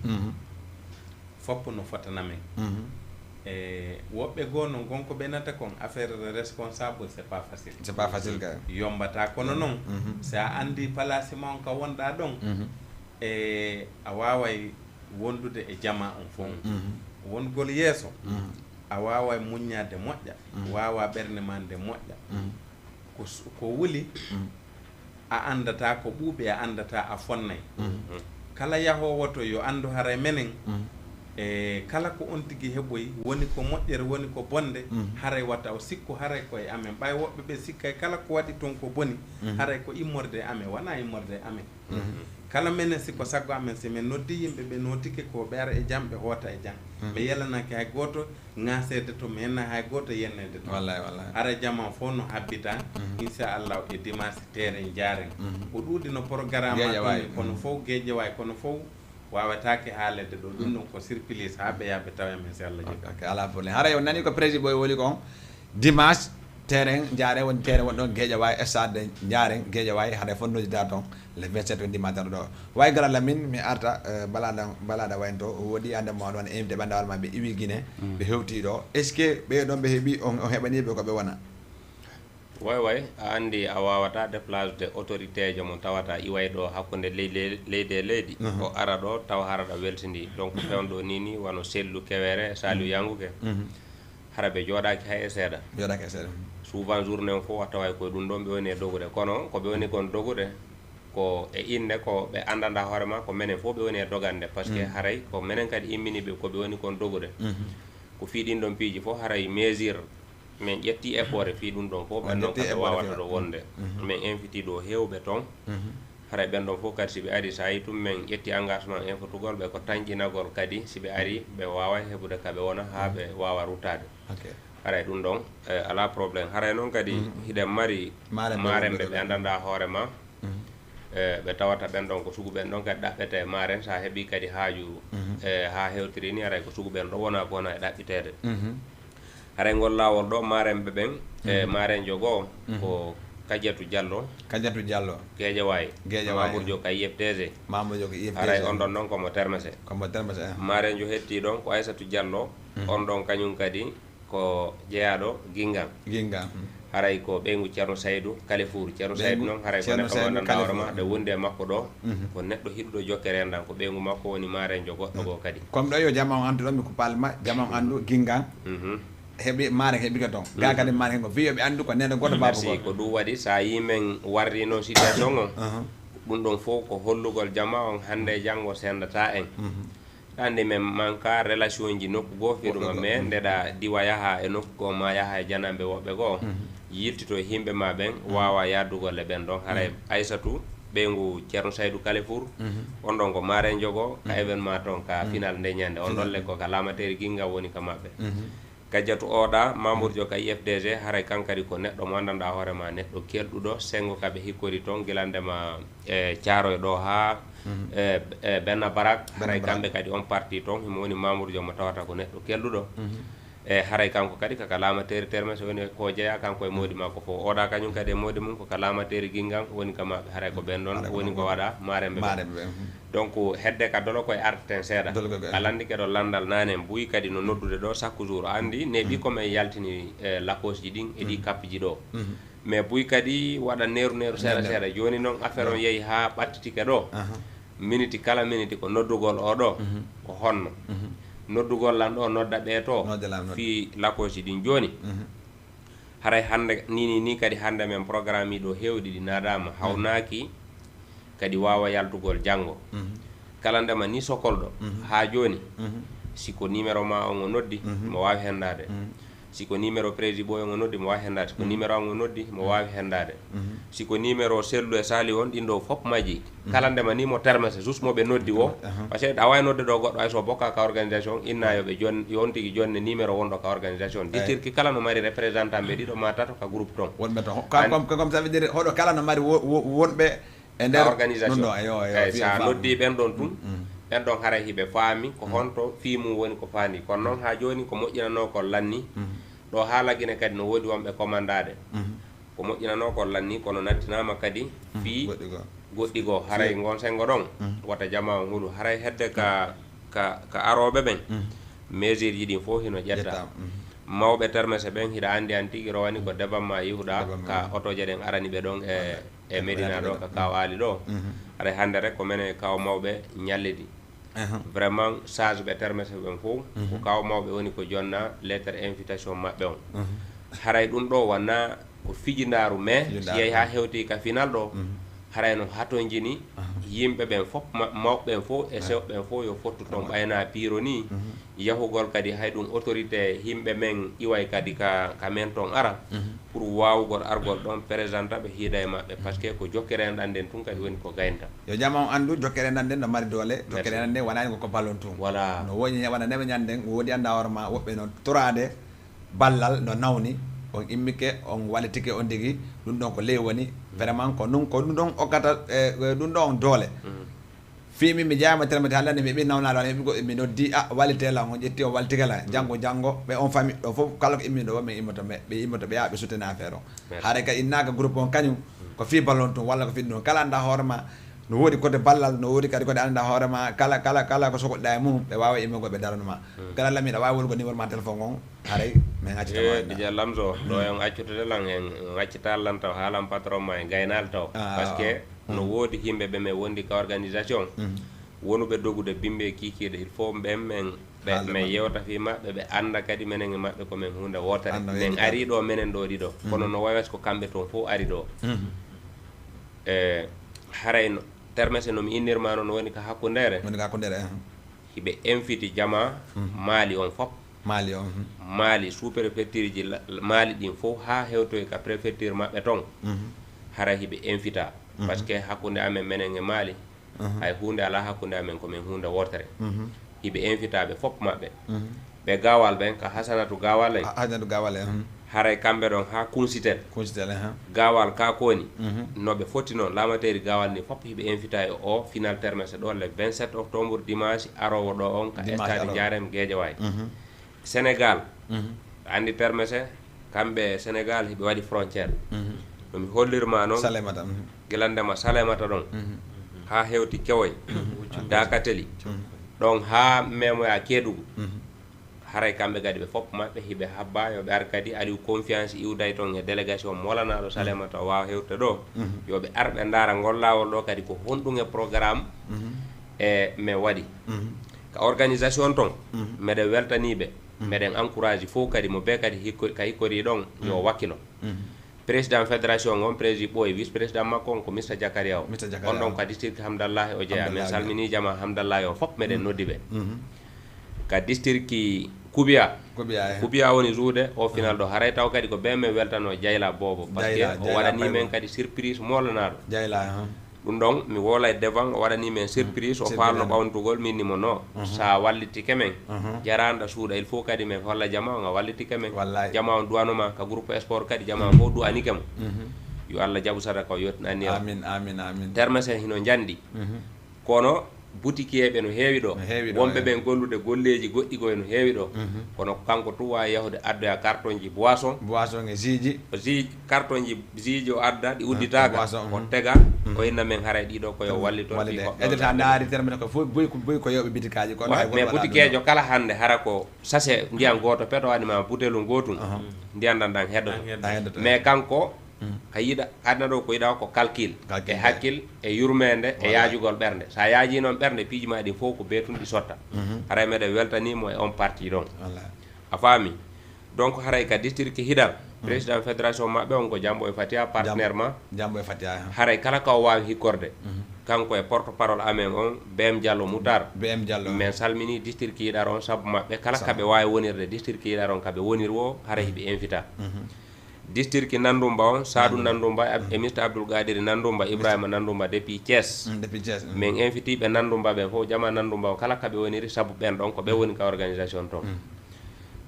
foppo no fotana men woɓɓe goo non gonko ɓenata kon affaire responsable c'est pas facile ka yombata kono noon si a andi place ma on ka wonɗa ɗon a waway wondude e jama on fof wongol yeeso a wawa muññade moƴƴa wawa ɓernde ma nde moƴƴa ko wuli a andata ko ɓuuɓi a andata a fonnay kala yahowo to yo andu haray menen kala ko on tigi heɓoyi woni ko moƴƴere woni ko bonde haray watta o sikku haray koye amen ɓay woɓɓe ɓe sikkay kala ko waɗi toon ko boni haray ko immorde e amen wona immorde e amen kala menen siko saggo amen si min noddi yimɓe ɓe notike ko ɓeara e jam ɓe hoota e jam ɓe yelanaki hay goto ŋasede to menna hay goto yennede to ara jaman fof no habbita inchallah e dimanche terrain jaren ko ɗuuɗi no programme ɗum kono fof Guédiawaye kono fof wawatake haalede ɗo ɗum ɗon ko surprise ha ɓe yaɓe tawa men si Allah jogui ala probléme hara yo nani ko président boy woli kon dimanche terrain jaren woni terrain woni ɗon Guédiawaye stade jaren Guédiawaye haɗa fonnoji da toon le 27 woni dimanche ɗo way gara Lamine mi arta balaɗa waynto woɗi ande mo ɗon invité ɓandawal ma ɓe iwi Guinée ɓe hewti ɗo est ce que ɓeɗon ɓe heeɓi on heɓaniɓe koɓe wona way a andi a wawata déplacede autorité jo mo tawata iway ɗo hakkude leydi e leydi o ara ɗo taw haraɗa weltidi donc fewɗo nini wano sellu kewere Saliou Yanguke hara ɓe jooɗaki hay e seeɗa souvent journée o fof a taway koye ɗum ɗon ɓe woni e dogude kono koɓe woni kon dogude ko e inde ko ɓe andanda hoorema ko menen fof ɓe woni e dogande par ce que haray ko menen kadi imminiɓe koɓe woni kon dogude ko fiiɗin ɗon piiji fof haray mesure min ƴetti effort fi ɗum ɗon fof ɓen ɗon kaɓe wawata ɗo wonde min inviti ɗo hewɓe toon haray ɓen ɗon fof kadi siɓe ari sa yi tum min ƴetti engagement infotugol ɓe ko tañƴinagol kadi siɓe ari ɓe wawa heɓude kaɓe wona ha ɓe wawa ruttade haray ɗum ɗon ala probléme haray noon kadi hiɗen mari maremɓe ɓe andanda hoorema ɓe tawata ɓen ɗon ko sugu ɓen ɗon kadi ɗaɓɓete maren sa heeɓi kadi haaju ha hewtiri ni haray ko sugu ɓen ɗo wona ko wona e ɗaɓɓitede haray ngol lawol ɗo maremɓe ɓen marenjo goo ko Kadiatou Diallo Guédiawaye Mamoudou Ka IFTG haray on ɗon noon komo termese marenjo hetti ɗon ko Aissatou Diallo on ɗon kañum kadi ko jeeyaɗo Guingan haray ko ɓeygu Ceerno Saydou Kalifour Ceerno Saydou noon haray ko neɗɗo wondanɗa hoorema ɗe wondi e makko ɗo ko neɗɗo hiɗɗo jokkere endan ko ɓeygu makko woni marenjo goɗɗo goo kadi comme ɗo yo jama o andu ɗon mi ko palma jama o andu Guingan heɓi mare heɓi ka toon ga kadi mare ko wiyoɓe andu ko nene goto baba merci ko ɗum waɗi sa yimen warri noon situation o ɗum ɗon fof ko hollugol jama on hande janggo sendata en andi men manka relation ji nokku goo fiɗuma mais ndeɗa diwa yaha e nokku goo ma yaha e janamɓe woɓɓe goo yiltito himɓe ma ɓen wawa yaddugol e ɓen ɗon haray Aissatou ɓeygu Ceerno Saydou Kalifour on ɗon ko mare jogo ka événement toon ka final ndeñande on ɗon le ko ka lamateri Guinga woni ka maɓɓe Kadiatou oɗa Mamoudou Ka IFDG haray kankadi ko neɗɗo mo andanda hoorema neɗɗo kelɗuɗo sengo kaɓe hikkori toon guilandema e Thiaroye ɗo ha Benna Barak haray kamɓe kadi on parti toon himo woni Mamoudou mo tawata ko neɗɗo kelɗuɗo e haray kanko kadi kaka lamateri terme so woni ko jeeya kanko e modi makko fof oɗa kañum kadi e modi mum ko ka lamateri Guingan woni ka maɓɓe haray ko ɓen ɗon woni ko waɗa maremɓe donc hedde ka dolo koye arten seeɗa alandi keɗo landal nane buyi kadi no noddude ɗo chaque jour andi nebi comme yaltini lakos ji ɗin e ɗi kappiji ɗo mais buyi kadi waɗa neeru seeɗa seeɗa joni noon affaire on yeehi ha ɓattitike ɗo minute kala minute ko noddugol oɗo ko honno noddugol lan ɗo nodda ɓe to fi lakos ji ɗin joni haray hande ni kadi hande men programme ɗo hewɗi ɗi nadama hawnaki kadi wawa yaltugol janggo kala ndema ni sokolɗo ha joni siko numéro ma on o noddi mo wawi hendade siko numéro président boy on o noddi mo wawi hendade siko numéro on o noddi mo wawi hendade siko numéro sellu e sali on ɗin ɗo fop majji kala ndema ni mo termese juste moɓe noddi o par ce que a wawi nodde ɗo goɗɗo ay so bokka ka organisation inna yoɓe yon tigui jonne numéro wonɗo ka organisation dittirki kala no mari représentant ɓe ɗiɗo ma tato ka groupe toon wonɓe toon comme ça veut dire hoɗo kala no mari wonɓe e nder organisation sa noddi ɓen ɗon tun ɓen ɗon haray hiɓe faami ko honto fiimum woni ko faandi kono noon ha joni ko moƴƴinano ko lanni ɗo ha lagine kadi no woodi wonɓe commandade ko moƴƴinano ko lanni kono nattinama kadi fii goɗɗi goo haray gon sengo ɗon wata jama o huuɗo haray hedde ka aroɓe ɓen mesure ji ɗin fof hino ƴetta mawɓe termese ɓen hiɗa anndi an tigi rowani ko débatma yihuɗa ka otoje ɗen arani ɓe ɗon e Médina ɗo ka kaw Ali ɗo aɗa hannde rek ko mene kaw mawɓe ñallidi vraiment sage ɓe termese ɓen fof ko kaw mawɓe woni ko jonna lettre invitation maɓɓe on haray ɗum ɗo wanna ko fijindaru mais si yehi ha hewti ka final ɗo haray no hatojini yimɓe ɓen fof mawɓe ɓen fof e sewɓe ɓen fof yo fottu toon ɓayna piiro ni yahugol kadi hay ɗum autorité yimɓe men iway kadi ka men toon ara pour wawugol argol ɗon présenta ɓe hiida e maɓɓe par ce que ko jokkere en ɗan den tun kadi woni ko gaynta yo jama on andu jokkere en ɗan den no mari doole jokkere en ɗan den wonani ko ballon tun voilà no woñi wona ndeɓe ñanden woodi anda hoorema woɓɓe no torade ballal no nawni on immike on wallitike on digui ɗum ɗon ko ley woni vraiment ko ɗum ɗon okkata ɗum ɗo on doole fimi mi jeyama termete haalande mi ɓi nawnaɗo an heɓi mi noddi wallitela on ƴetti o wallitiguela janggo ɓe on famille ɗo foof kala ko immiɗo o min immoto ɓe immoto ɓe yaa ɓe soutena affaire o haare kadi innaka groupe on kañum ko fi ballon tun walla ko fiɗɗum kala anda hoorema no woodi côté ballal no woodi kadi côté anda hoorema kala ko sohluɗa e mum ɓe wawa immugo ɓe daranoma kala lamiɗa wawi wolgo numéro ma téléphone on haray min accitama DJ Lamzo ɗo en accutude lan en accita lan taw haalan patron ma e gaynal taw par ce que no woodi yimɓe ɓe men wondi ka organisation wonuɓe dogude bimɓe kikiɗe il faut ɓen men yewta fi maɓɓe ɓe anda kadi menen e maɓɓe komin hunde wotere min ari ɗo menen ɗo ɗiɗo kono no wawes ko kamɓe toon fof ari ɗo haray termese nomi innirma noon woni ko hakkundere hiɓe invite jama Mali on fop Mali sous préfecture ji Mali ɗin fof ha hewtoy ka préfecture maɓɓe toon haray hiɓe invita par ce que hakkunde amen menen e Mali hay hunde ala hakkunde amen komin hunde wotere hiɓe invitaɓe fop maɓɓe ɓe gawal ɓen ka hasanatu gawal haray kamɓe ɗon ha kunsitel gawal ka koni noɓe foti noon lamateri gawal ni fop hiɓe invita e o final termese ɗo le 27 octobre dimanche arowo ɗo on ka stade Ndiarème Guédiawaye Sénégal andi termese kamɓe Sénégal hiɓe waɗi frontiére ɗomi hollirma noon guilandema Salémata ɗon ha hewti Kewoy Dakateli ɗon ha memoya Kédougou haray kamɓe kadi ɓe fopp maɓɓe hiɓe habba yoɓe ar kadi aliou confiance iwday toon e délégation molanaɗo Salémata o wawa hewte ɗo yoɓe ar ɓe daara ngol lawol ɗo kadi ko honɗum e programme e min waɗi ka organisation toon meɗen weltaniɓe meɗen encourage fof kadi mo be kadi ka hikkori ɗon yo wakkilo président fédération on président ɓoye vice président makko on ko Mr Jakaria o on ɗon ka district Hamdallahi o jeeya min salmini jama Hamdallahi o fof meɗen noddi ɓe ka district Koubiya woni juude o final ɗo haray taw kadi ko ɓen min weltano Diayla Bobo par ce que o waɗani men kadi surprise molanaɗo ɗum ɗon mi wola e devant o waɗani men surprise o falno ɓawntugol min nimo no sa wallitike men jaranda suuɗa il faut kadi min holla jama on a wallitike men jama on duwanoma ka groupe sport kadi jama on fof duwanike mo yo Allah jaaɓu sadaka o yettinani o termese hino jandi kono boutique ɓe no heewi ɗo wonɓe ɓen gollude golleji goɗɗi koye no heewi ɗo kono kanko tu wawi yahude addoya carton ji boisson e jiji carton ji jiji o adda ɗi udditaka o tega o hinna men haray ɗiɗo koyo wallito edeta naari termine ko fof boyi ko yewɓe bitikaji ko mais boutique ejo kala hande hara ko sachet ndiyan goto peto waɗima bouteille gotum ndiyan dan dan heddoto mais kanko ka yiɗa adna ɗo ko yiɗa ko calcul e hakkil e yurmede e yaajugol ɓernde sa yaaji noon ɓernde piiji ma ɗi fof ko beetum ɗi sotta haray meɗen weltanimo e on partie ɗon a faami donc haray ka district Hidal président fédération maɓɓe on ko Jambo e Fatia partenaire ma haray kala ka o wawi hikkorde kanko e porte parole amen on BM Diallo Moutar min salmini district Hidal on saabu maɓɓe kala kaɓe wawi wonirde district Hidal on kaɓe wonir o haray hiɓe invita district Nandumba on Sadou Nandumba e Mr Abdoul Gadiri Nandumba Ibrahima Nandumba depuis Thiès min invite ɓe Nandumba ɓe fof jama Nandumba o kala kaɓe woniri saabu ɓen ɗon ko ɓe woni ka organisation toon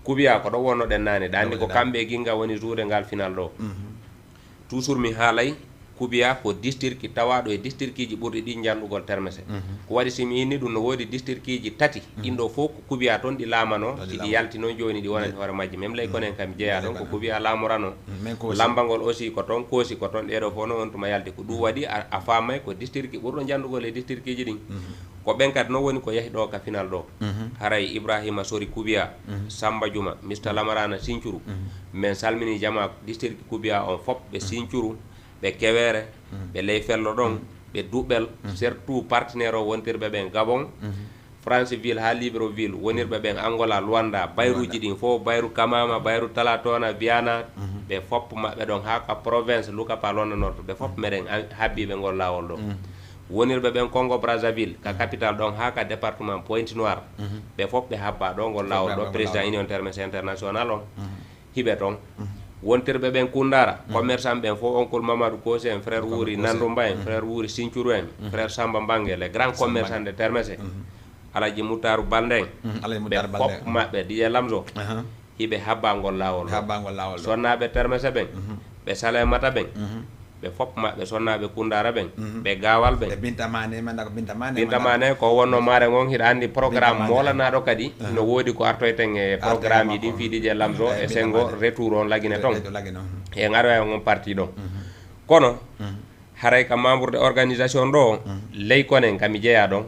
Koubiya ko ɗo wonnoɗen nane dandi ko kamɓe ginga woni jourde ngal final ɗo toujours mi haalay Koubiya ko district tawaɗo e district ji ɓurɗi ɗi janɗugol termese ko waɗi simi inni ɗum no woodi district ji tati ɗinɗo fof ko Koubiya toon ɗi laamano ɗi yaltino joni ɗi wonani hoore majji même lay konen kam jeeya ɗon ko Koubiya laamorano lambagol aussi ko toon Koosi ko toon ɗeɗo fof no on tuma yalti ko ɗum waɗi a famay ko district ɓurɗo janɗugol e district ji ɗin ko ɓen kadi no woni ko yahi ɗo ka final ɗo haray Ibrahima Sori Koubiya Samba Juma Mr Lamarana Sinthiou min salmini jama district Koubiya on fop ɓe Sinthiou ɓe Kewere ɓe ley fello ɗon ɓe Duɓɓel surtout partenaire o wontirɓe ɓen Gabon Franceville ha Libreville wonirɓe ɓen Angola Luanda bayruji ɗin fof bayru Kamama bayru Talatona Viana ɓe fop maɓɓe ɗon ha ka province Lukapa Londa Nord ɓe fop meɗen habbiɓe ngol lawol ɗo wonirɓe ɓen Congo Brazzaville ka capital ɗon ha ka département Pointe Noire ɓe fop ɓe habba ɗo ngol lawol ɗo président Union Termes International on hiɓe toon wontirɓe ɓen Koundara commerçant ɓen fof onkol Mamadou Kosé en frère Wouri Nandumba en frère Wouri Sinthiou en frère Samba Mbangue les grands commerçants de Termes Alaji Moutarou Balde ɓe fop maɓɓe Dj Lamzo hiɓe habba ngol lawol sonnaɓe Termes ɓen ɓe Salémata ɓen ɓe fop maɓɓe sonnaɓe Koundara ɓen ɓe Gawal ɓen Bintamane ko wonno mare gon hiɗa andi programme molanaɗo kadi no woodi ko artoyten e programme ji ɗin fi Dj Lamzo e sengo retour on lagine ton e garoya on parti ɗon kono haray ka membre de organisation ɗo ley konen kami jeeya ɗon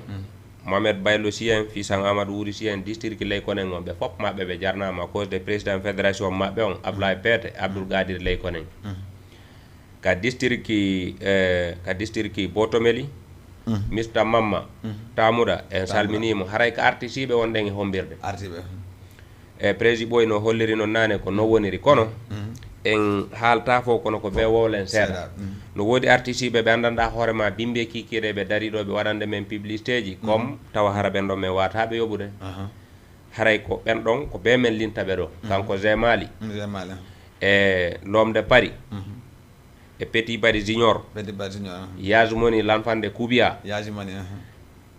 Mohamed Baylo Sien Fisan Amadou Wouri Sien district ley konen on ɓe fop maɓɓe ɓe jarnama à cause de président fédération maɓɓe on Ablaye Pete Abdoul Gadir ley konen ka district Botomeli Mr Mamma Tamuda en salminimo haray ka artisiɓe wonɗen e hombirde e président ɓoy no holliri non nane ko no woniri kono en haalta fof kono ko ɓe wowlen seeɗa no woodi artisiɓe ɓe andanɗa hoorema bimbe kikire ɓe dariɗo ɓe waɗande men publicité ji comme tawa hara ɓen ɗon min wataɓe yoɓude haray ko ɓen ɗon ko ɓe men lintaɓe ɗo kanko Zemali e Lomde Paris e Petit Bari Junior Yasumoni l'enfant de Koubiya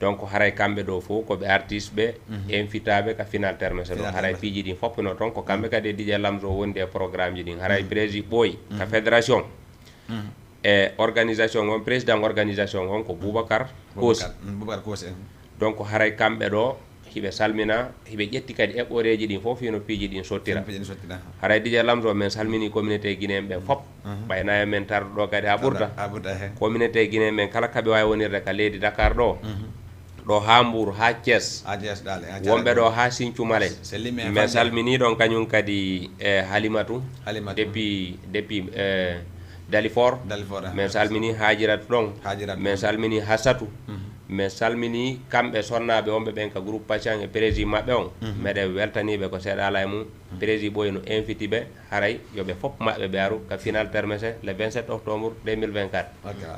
donc haray kamɓe ɗo fof koɓe artiste ɓe invitaɓe ka final termese ɗo haray piiji ɗin foppino toon ko kamɓe kadi Dj Lamzo wondi e programme ji ɗin haray prési ɓooyi ka fédération e organisation on président organisation on ko Boubacar Kosi donc haray kamɓe ɗo hiɓe salmina hiɓe ƴetti kadi eɓɓoreji ɗin fof fino piiji ɗin sottira haray Dj Lamzo men salmini communauté guinéen ɓen fop ɓayna men tarɗo ɗo kadi ha ɓurda communauté guinéen men kala kaɓe wawi wonirde ka leydi Dakar ɗo ɗo ha Mbour ha Thiès wonɓe ɗo ha Sinthiou Malem min salmini ɗon kañum kadi e Halimatou depuis Dalifort min salmini Hajiratu ɗon min salmini Hassatou min salmini kamɓe sonnaɓe wonɓe ɓen ka groupe patient e président maɓɓe on meɗen weltaniɓe ko seeɗa ala e mum président ɓoy no invite ɓe haray yoɓe fop maɓɓe ɓe aru ka final termese le 27 octobre 2024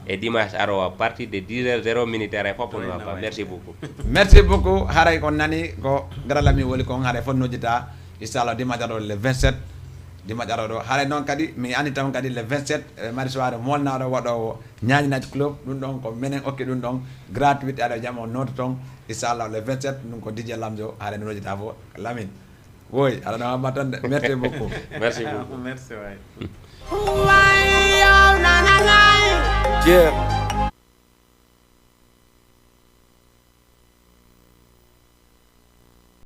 et dimanche aro à partir de 10h00 e fop no wappa merci beaucoup haray ko nani ko garalami woli kon haray fo nojjita inchallah dimanche aro le 27 dimanche aro ɗo haray noon kadi mi andi tan kadi le 27 mari soir molnaɗo waɗowo ñañinaji club ɗum ɗon ko minen okki ɗum ɗon gratuité aɗa jam o noto toon inchallah le 27 ɗum ko Dj Lamzo haray no nojjita fo Lamine woy aɗa no wamma tan de merci beaucoup merci beaucoup merci way Yeah.